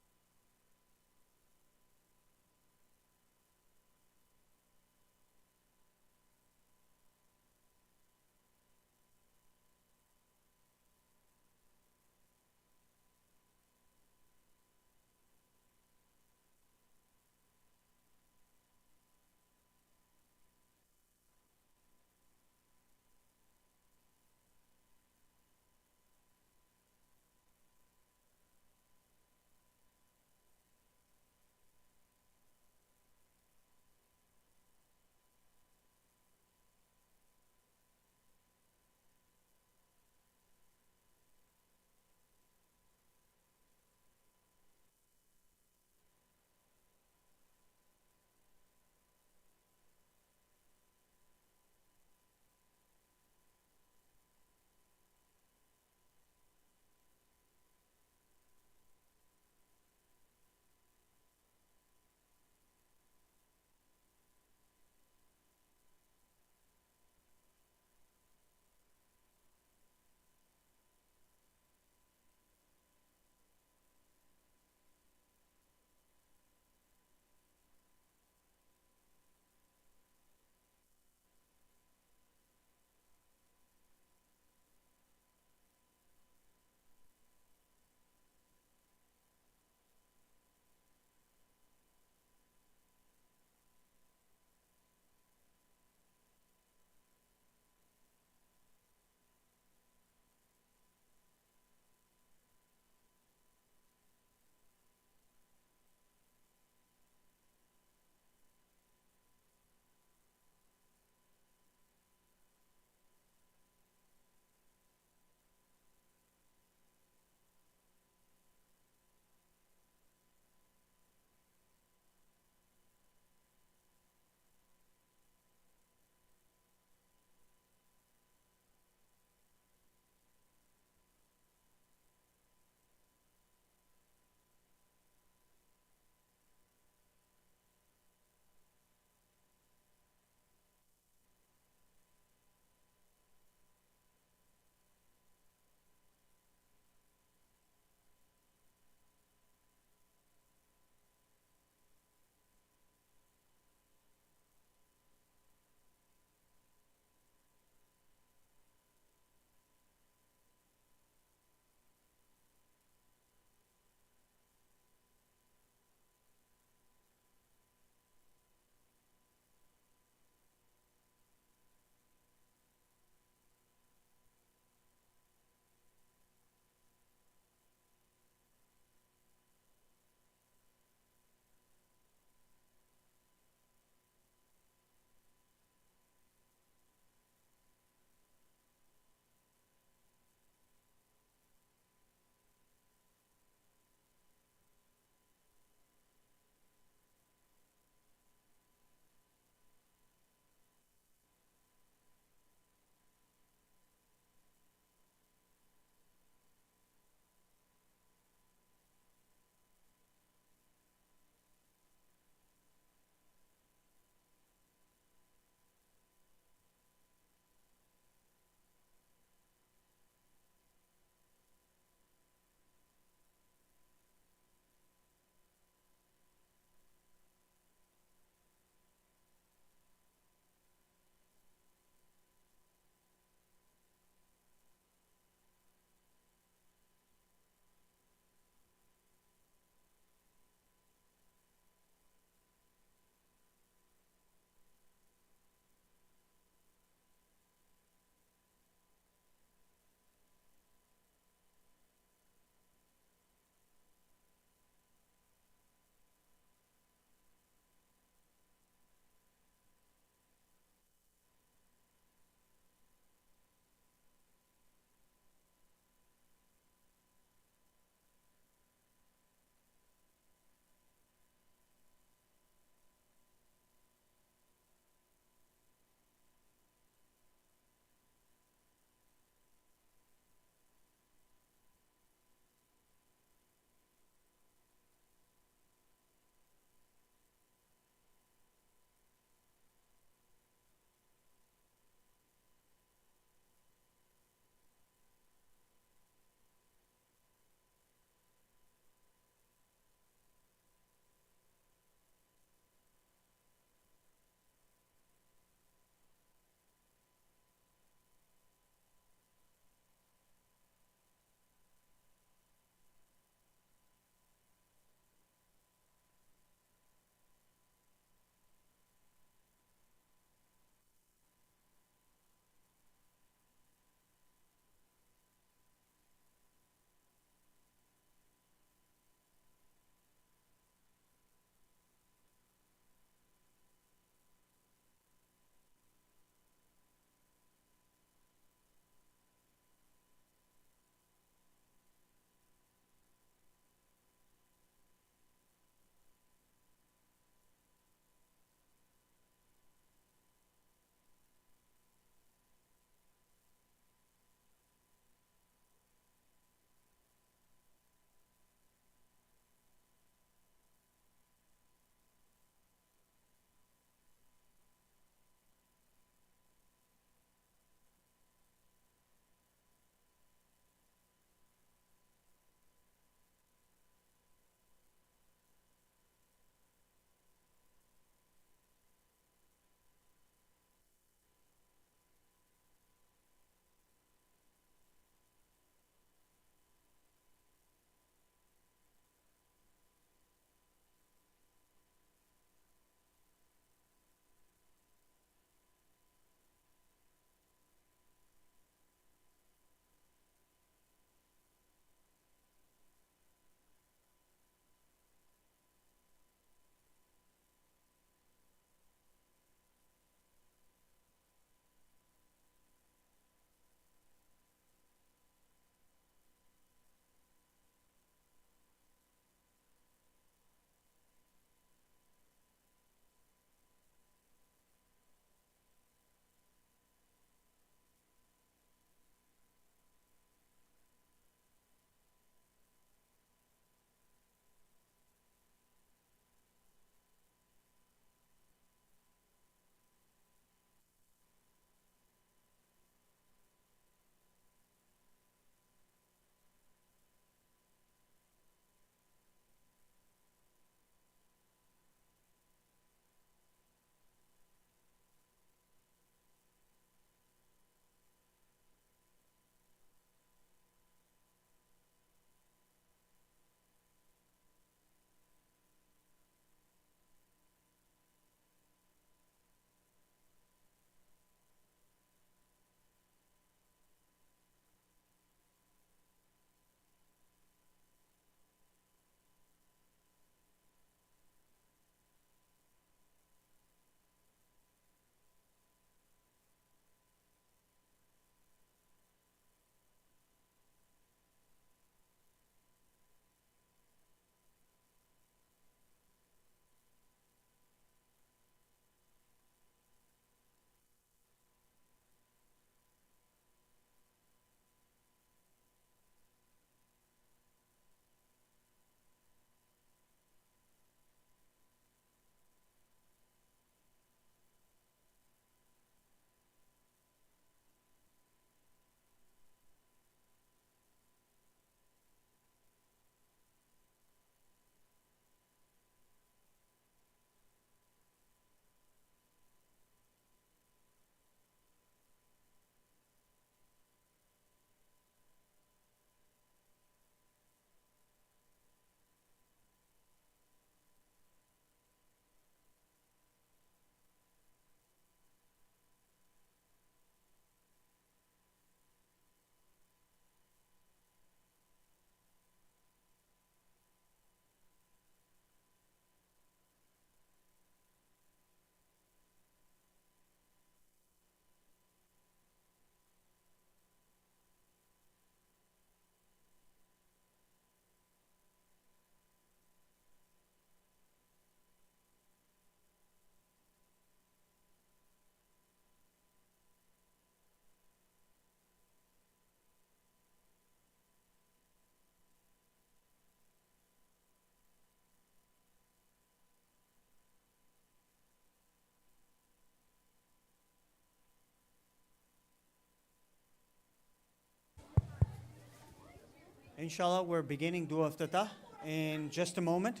Inshallah, we're beginning Dua Iftatah in just a moment.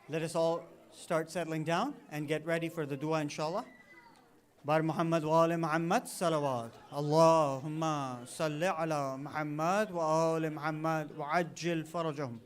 Let us all start settling down and get ready for the Dua, inshallah. Bar Muhammad wa ali Muhammad salawat. Allahumma salli ala Muhammad wa ali Muhammad wa ajil farajahum.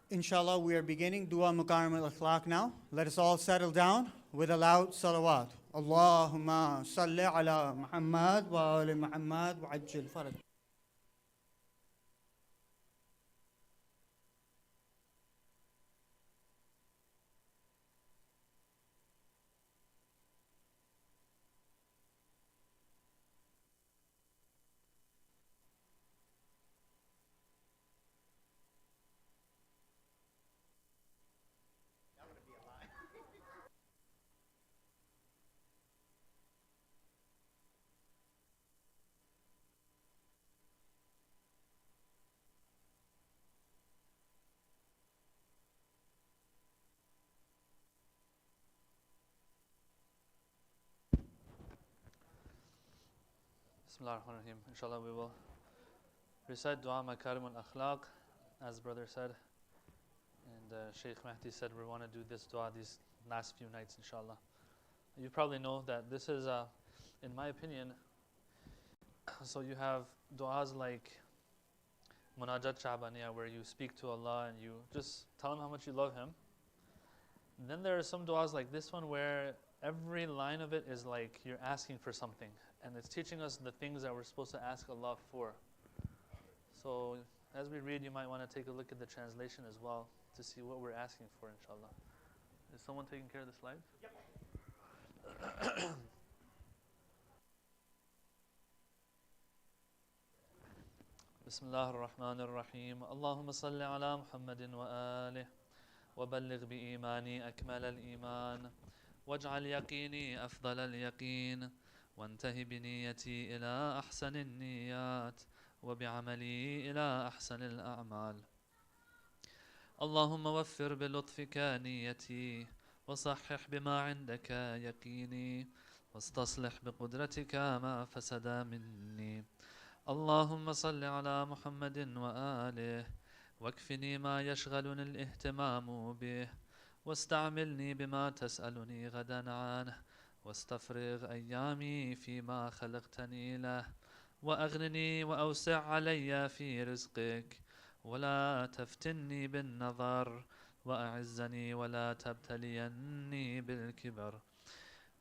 Inshallah, we are beginning Dua Mukaram al-Akhlaq now. Let us all settle down with a loud salawat. Allahumma salli ala Muhammad wa ali Muhammad wa ajil faraj. Bismillah ar-Rahman ar-Rahim. Inshallah, we will recite Dua Makarim al-Akhlaq, as brother said. And Sheikh Mahdi said we want to do this dua these last few nights, inshallah. you probably know that this is, in my opinion, so you have du'as like Munajat Sha'baniyah, where you speak to Allah and you just tell Him how much you love Him. And then there are some du'as like this one where every line of it is like you're asking for something. And it's teaching us the things that we're supposed to ask Allah for. So as we read, you might want to take a look at the translation as well to see what we're asking for, inshallah. Is someone taking care of the slides? Yep. بسم الله الرحمن الرحيم اللهم صل على محمد وآله وبلغ بإيماني أكمل الإيمان واجعل يقيني أفضل اليقين وانتهي بنيتي إلى أحسن النيات وبعملي إلى أحسن الأعمال اللهم وفر بلطفك نيتي وصحح بما عندك يقيني واستصلح بقدرتك ما فسد مني اللهم صل على محمد وآله واكفني ما يشغلني الاهتمام به واستعملني بما تسألني غدا عنه واستفرغ أيامي فيما خلقتني له وأغنني وأوسع علي في رزقك ولا تفتني بالنظر وأعزني ولا تبتليني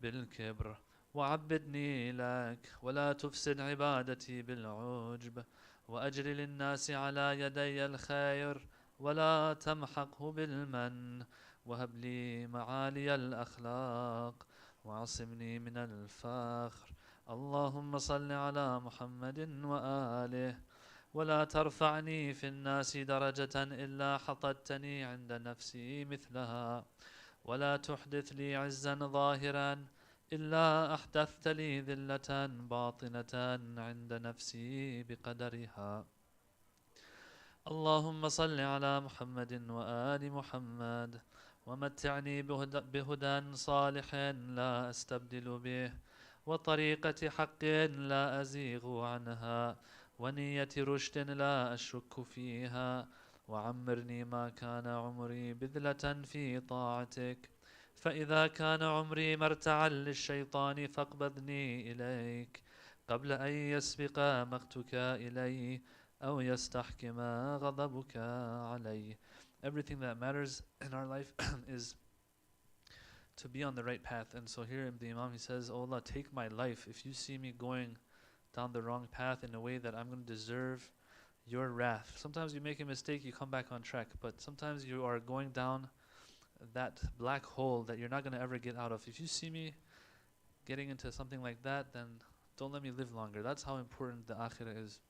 بالكبر وعبدني لك ولا تفسد عبادتي بالعجب وأجري للناس على يدي الخير ولا تمحقه بالمن وهب لي معالي الأخلاق وعصمني من الفخر اللهم صل على محمد وآله ولا ترفعني في الناس درجة إلا حطتني عند نفسي مثلها ولا تحدث لي عزا ظاهرا إلا أحدثت لي ذلة باطنة عند نفسي بقدرها اللهم صل على محمد وآل محمد ومتعني بهدى صالح لا أستبدل به وطريقة حق لا أزيغ عنها ونية رشد لا أشك فيها وعمرني ما كان عمري بذلة في طاعتك فإذا كان عمري مرتعا للشيطان فاقبضني إليك قبل أن يسبق مقتك إلي أو يستحكم غضبك علي. Everything that matters in our life is to be on the right path. And so here the Imam, he says, oh Allah, take my life. If you see me going down the wrong path in a way that I'm going to deserve your wrath. Sometimes you make a mistake, you come back on track. But sometimes you are going down that black hole that you're not going to ever get out of. If you see me getting into something like that, then don't let me live longer. That's how important the akhirah is.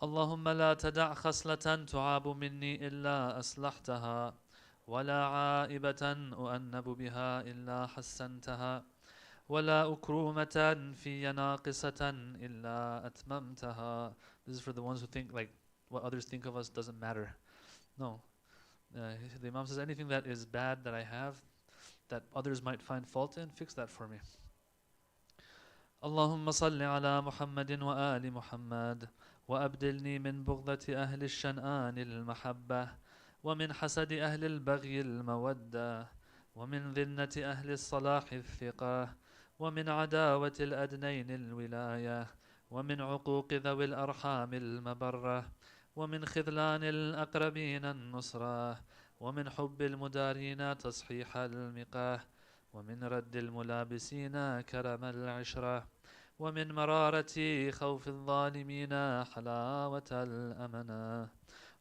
اللهم لا تدع خصلة تعاب مني إلا أصلحتها ولا عائبة أؤنب بها إلا حسنتها ولا أكرومة في ناقصة إلا أتممتها. This is for the ones who think like what others think of us doesn't matter. No. The Imam says anything that is bad that I have that others might find fault in, fix that for me. اللهم صل على محمد وآل محمد وأبدلني من بغضة أهل الشنآن المحبة ومن حسد أهل البغي المودة ومن ذنة أهل الصلاح الثقة ومن عداوة الأدنين الولاية ومن عقوق ذوي الأرحام المبرة ومن خذلان الأقربين النصرة ومن حب المدارين تصحيح المقاه ومن رد الملابسين كرم العشرة ومن مرارة خوف الظالمين حلاوة الأمنة.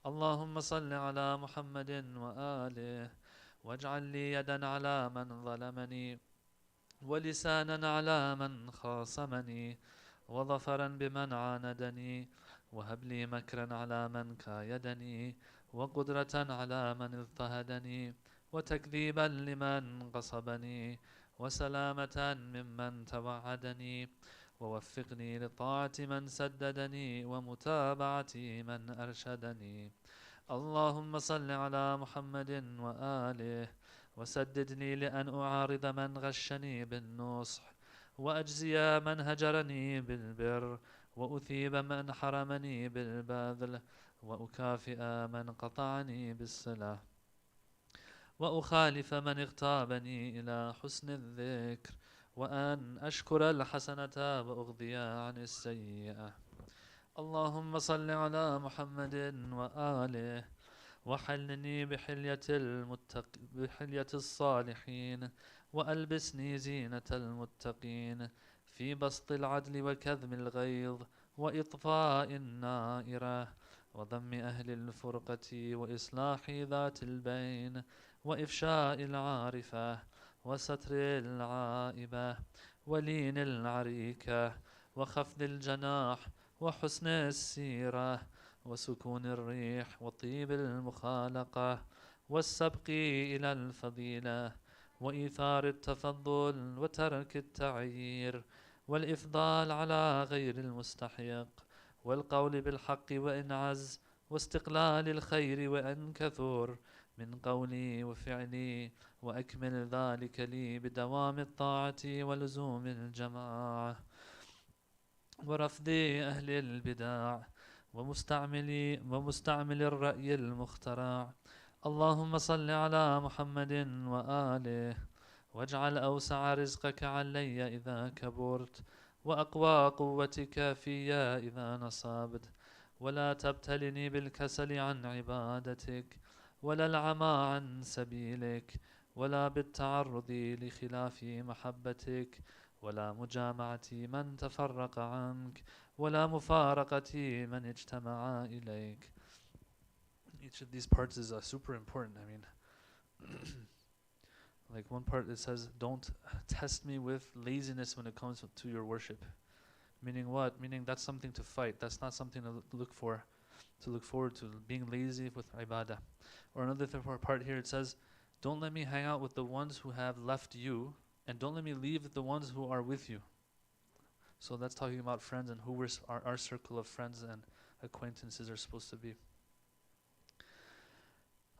اللهم صل على محمد وآله واجعل لي يدا على من ظلمني ولسانا على من خاصمني وظفرا بمن عاندني وهب لي مكرا على من كايدني وقدرة على من اضطهدني وتكذيبا لمن غصبني وسلامة ممن توعدني ووفقني لطاعة من سددني ومتابعة من أرشدني. اللهم صل على محمد وآله وسددني لأن أعارض من غشني بالنصح وأجزي من هجرني بالبر وأثيب من حرمني بالبذل وأكافئ من قطعني بالصلة وأخالف من اغتابني إلى حسن الذكر، وأن أشكر الحسنة وأغضي عن السيئة. اللهم صل على محمد وآله، وحلني بحلية الصالحين، وألبسني زينة المتقين، في بسط العدل وكظم الغيظ، وإطفاء النائرة، وضم أهل الفرقة، وإصلاح ذات البين، وإفشاء العارفة، وستر العائبة، ولين العريكة، وخفض الجناح، وحسن السيرة، وسكون الريح، وطيب المخالقة، والسبق إلى الفضيلة، وإيثار التفضل، وترك التعيير، والإفضال على غير المستحق، والقول بالحق وإن عز، واستقلال الخير وإن كثر، من قولي وفعلي، وأكمل ذلك لي بدوام الطاعة ولزوم الجماعة، ورفض أهل البدع، ومستعمل الرأي المخترع. اللهم صل على محمد وآله، واجعل أوسع رزقك علي إذا كبرت، وأقوى قوتك في إذا نصبت، ولا تبتلني بالكسل عن عبادتك، ولا العمى عن سبيلك، ولا بالتعرض لخلاف محبتك، ولا مجامعة من تفرق عنك، ولا مفارقة من اجتمع إليك. Each of these parts is super important. I mean, like one part it says, don't test me with laziness when it comes to your worship. Meaning what? Meaning that's something to fight. That's not something to look forward to, being lazy with ibadah. Or another part here, it says, don't let me hang out with the ones who have left you, and don't let me leave the ones who are with you. So that's talking about friends and who our circle of friends and acquaintances are supposed to be.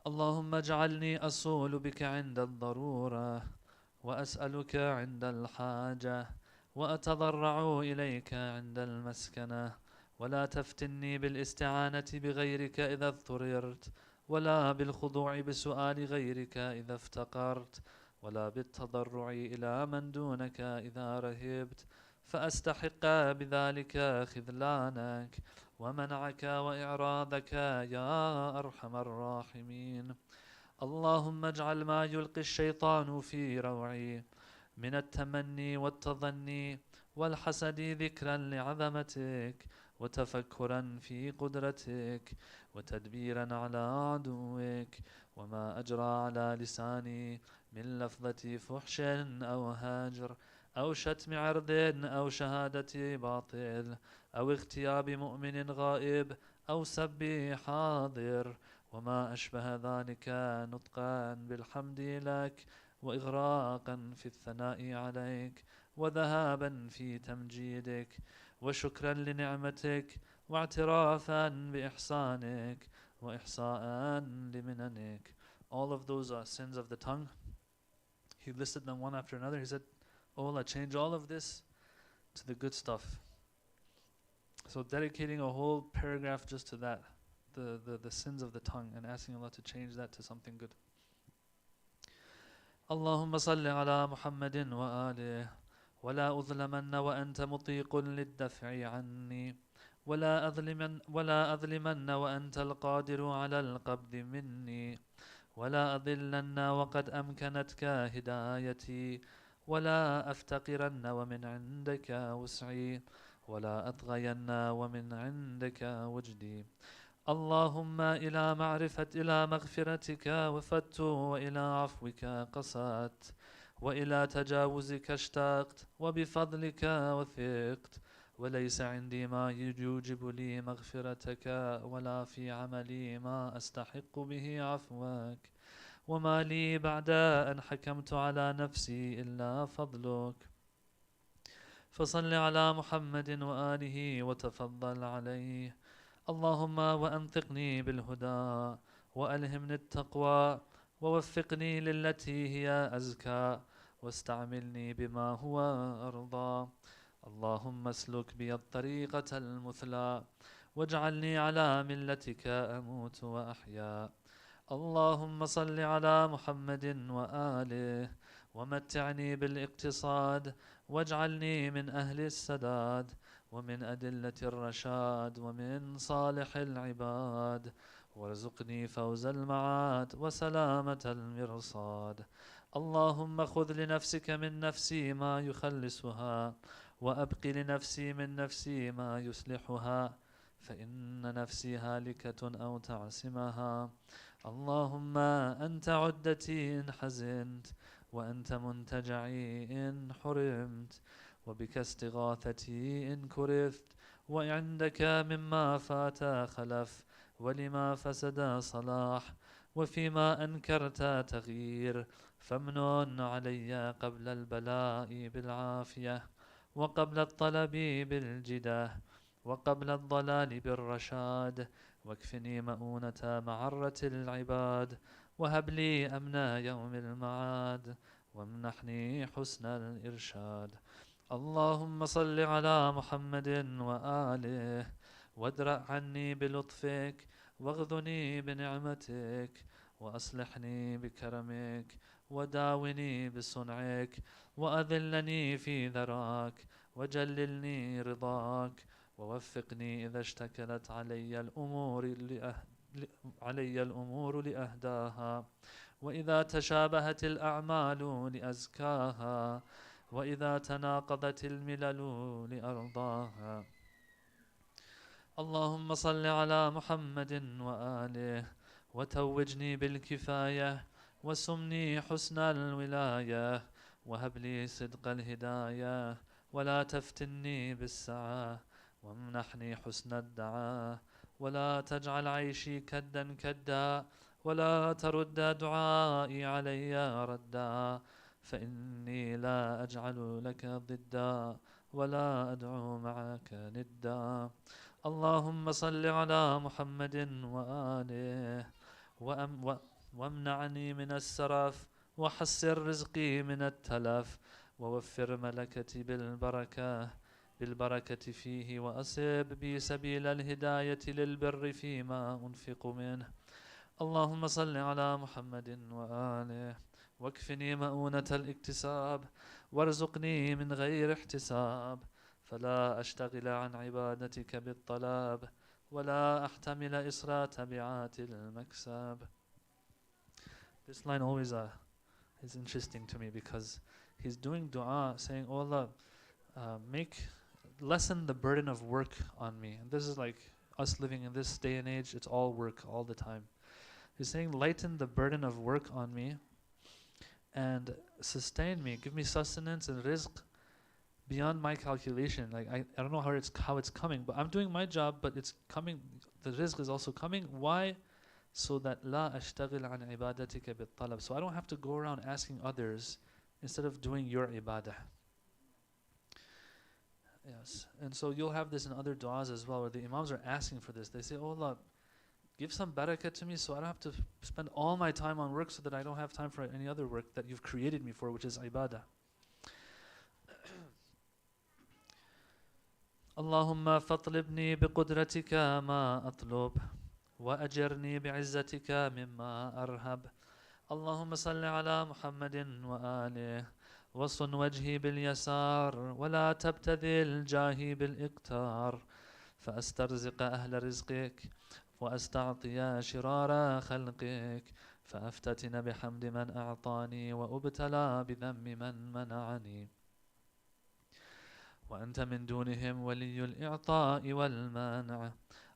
اللهم اجعلني أصول بك عند الضرورة، وأسألك عند الحاجة، وأتضرع إليك عند المسكنة، ولا تفتني بالاستعانة بغيرك إذا اضطررت، ولا بالخضوع بسؤال غيرك إذا افتقرت، ولا بالتضرع إلى من دونك إذا رهبت، فأستحق بذلك خذلانك ومنعك وإعراضك يا أرحم الراحمين. اللهم اجعل ما يلقي الشيطان في روعي من التمني والتظني والحسد ذكرا لعظمتك، وتفكرا في قدرتك، وتدبيرا على عدوك، وما أجرى على لساني من لفظة فحش أو هاجر أو شتم عرض أو شهادة باطل أو اغتياب مؤمن غائب أو سب حاضر، وما أشبه ذلك، نطقا بالحمد لك، وإغراقا في الثناء عليك، وذهابا في تمجيدك، وشكرا لنعمتك، واعترافا بإحسانك، وإحصاء لمننك. All of those sins of the tongue, he listed them one after another. He said, oh Allah, change all of this to the good stuff. So dedicating a whole paragraph just to that, the sins of the tongue, and asking Allah to change that to something good. اللهم صل على محمد وآله، ولا أظلمن وأنت مطيق للدفع عني، ولا أظلمن وأنت القادر على القبض مني، ولا أضلن وقد أمكنتك هدايتي، ولا أفتقرن ومن عندك وسعي، ولا أطغين ومن عندك وجدي. اللهم إلى مغفرتك وفدت، وإلى عفوك قصدت، وإلى تجاوزك اشتقت، وبفضلك وثقت، وليس عندي ما يوجب لي مغفرتك، ولا في عملي ما أستحق به عفوك، وما لي بعد أن حكمت على نفسي إلا فضلك. فصل على محمد وآله وتفضل عليه. اللهم وأنطقني بالهدى، وألهمني التقوى، ووفقني للتي هي أزكى، واستعملني بما هو أرضى. اللهم اسلك بي الطريقة المثلى، واجعلني على ملتك أموت وأحيا. اللهم صل على محمد وآله ومتعني بالاقتصاد واجعلني من أهل السداد ومن أدلة الرشاد ومن صالح العباد وارزقني فوز المعاد وسلامة المرصاد. اللهم خذ لنفسك من نفسي ما يخلصها وأبق لنفسي من نفسي ما يصلحها فإن نفسي هالكة أو تعصمها. اللهم أنت عدتي إن حزنت وأنت منتجعي إن حرمت وبك استغاثتي إن كرثت وعندك مما فات خلف ولما فسد صلاح وفيما أنكرت تغيير فامنن علي قبل البلاء بالعافية وقبل الطلب بالجده وقبل الضلال بالرشاد واكفني مؤونة معرة العباد وهب لي أمن يوم المعاد وامنحني حسن الإرشاد. اللهم صل على محمد وآله وادرأ عني بلطفك واغذني بنعمتك وأصلحني بكرمك وداوني بصنعك وأذلني في ذراك وجللني رضاك ووفقني إذا اشتكلت علي الأمور لأهداها وإذا تشابهت الأعمال لأزكاها وإذا تناقضت الملل لأرضاها. اللهم صل على محمد وآله وتوجني بالكفاية وسمني حسن الولاية وهب لي صدق الهداية ولا تفتني بالسعة وامنحني حسن الدعاء ولا تجعل عيشي كدا كدا ولا ترد دعائي علي ردا فإني لا أجعل لك ضدا ولا أدعو معك ندا. اللهم صل على محمد وآله وامنعني من السرف وحسر رزقي من التلف ووفر ملكتي بالبركة فيه وأصب بي سبيل الهداية للبر فيما أنفق منه. اللهم صل على محمد وآله واكفني مؤونة الاكتساب وارزقني من غير احتساب فلا أشتغل عن عبادتك بالطلب ولا أحتمل إسراء تبعات المكسب. This line always is interesting to me because he's doing dua saying, oh Allah, lessen the burden of work on me. And this is like us living in this day and age, it's all work all the time. He's saying, lighten the burden of work on me and sustain me, give me sustenance and rizq beyond my calculation. Like I don't know how it's coming, but I'm doing my job, but it's coming, the rizq is also coming. Why? So that la ashtagil an ibadatika bit talab. So I don't have to go around asking others instead of doing your ibadah. Yes, and so you'll have this in other du'as as well, where the imams are asking for this. They say, oh Allah, give some barakah to me so I don't have to spend all my time on work, so that I don't have time for any other work that you've created me for, which is ibadah. Allahumma fatlibni biqudratika ma atlub wa ajirni bi'izzatika mimma arhab. Allahumma salli ala Muhammadin wa alih وصن وجهي باليسار ولا تبتذل جاهي بالإقتار فأسترزق أهل رزقك وأستعطي شرار خلقك فأفتتن بحمد من أعطاني وأبتلى بذم من منعني وأنت من دونهم ولي الإعطاء والمانع.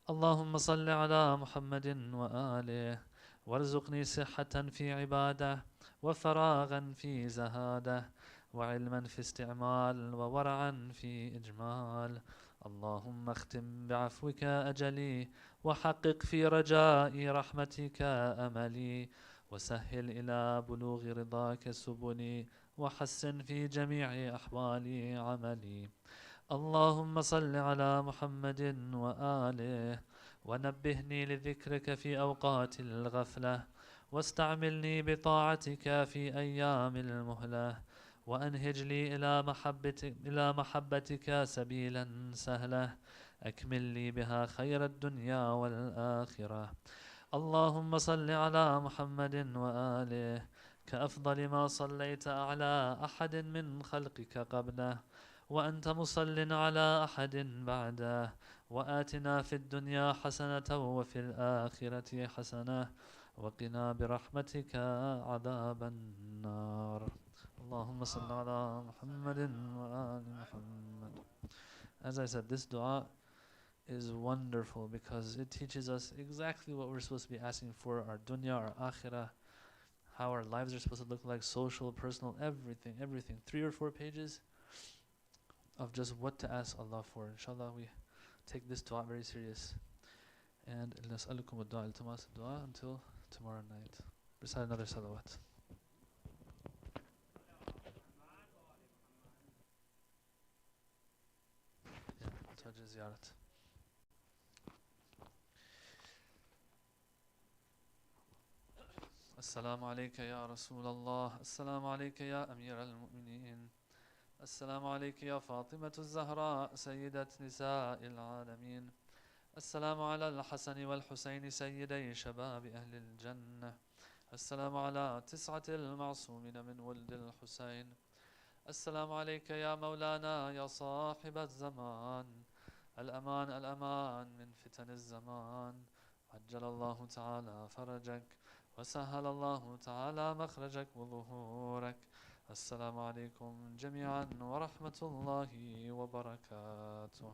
اللهم صل على محمد وآله وارزقني صحة في عبادة وفراغا في زهادة وعلما في استعمال وورعا في إجمال. اللهم اختم بعفوك أجلي وحقق في رجاء رحمتك أملي وسهل إلى بلوغ رضاك سبلي وحسن في جميع أحوالي عملي. اللهم صل على محمد وآله ونبهني لذكرك في أوقات الغفلة واستعملني بطاعتك في أيام المهلة وأنهج لي إلى محبتك سبيلا سهلة أكمل لي بها خير الدنيا والآخرة. اللهم صل على محمد وآله كأفضل ما صليت على أحد من خلقك قبله وأنت مصل على أحد بعده وآتنا في الدنيا حسنة وفي الآخرة حسنة وقنا برحمتك عذاب النار. اللهم صل على محمد وآل محمد. As I said, this dua is wonderful because it teaches us exactly what we're supposed to be asking for, our dunya, our akhirah, how our lives are supposed to look like, social, personal, everything. 3 or 4 pages of just what to ask Allah for. Inshallah, we take this dua very serious. And نسألكم الدعاء التماس الدعاء until tomorrow night. Recite another salawat. Yeah, Taj Ziyarat. السلام عليك يا رسول الله. السلام عليك يا أمير المؤمنين. السلام عليك يا فاطمة الزهراء سيدة نساء العالمين. السلام على الحسن والحسين سيدي شباب أهل الجنة. السلام على 9 المعصومين من ولد الحسين. السلام عليك يا مولانا يا صاحب الزمان. الأمان الأمان من فتن الزمان. عجل الله تعالى فرجك وسهل الله تعالى مخرجك وظهورك. السلام عليكم جميعا ورحمة الله وبركاته.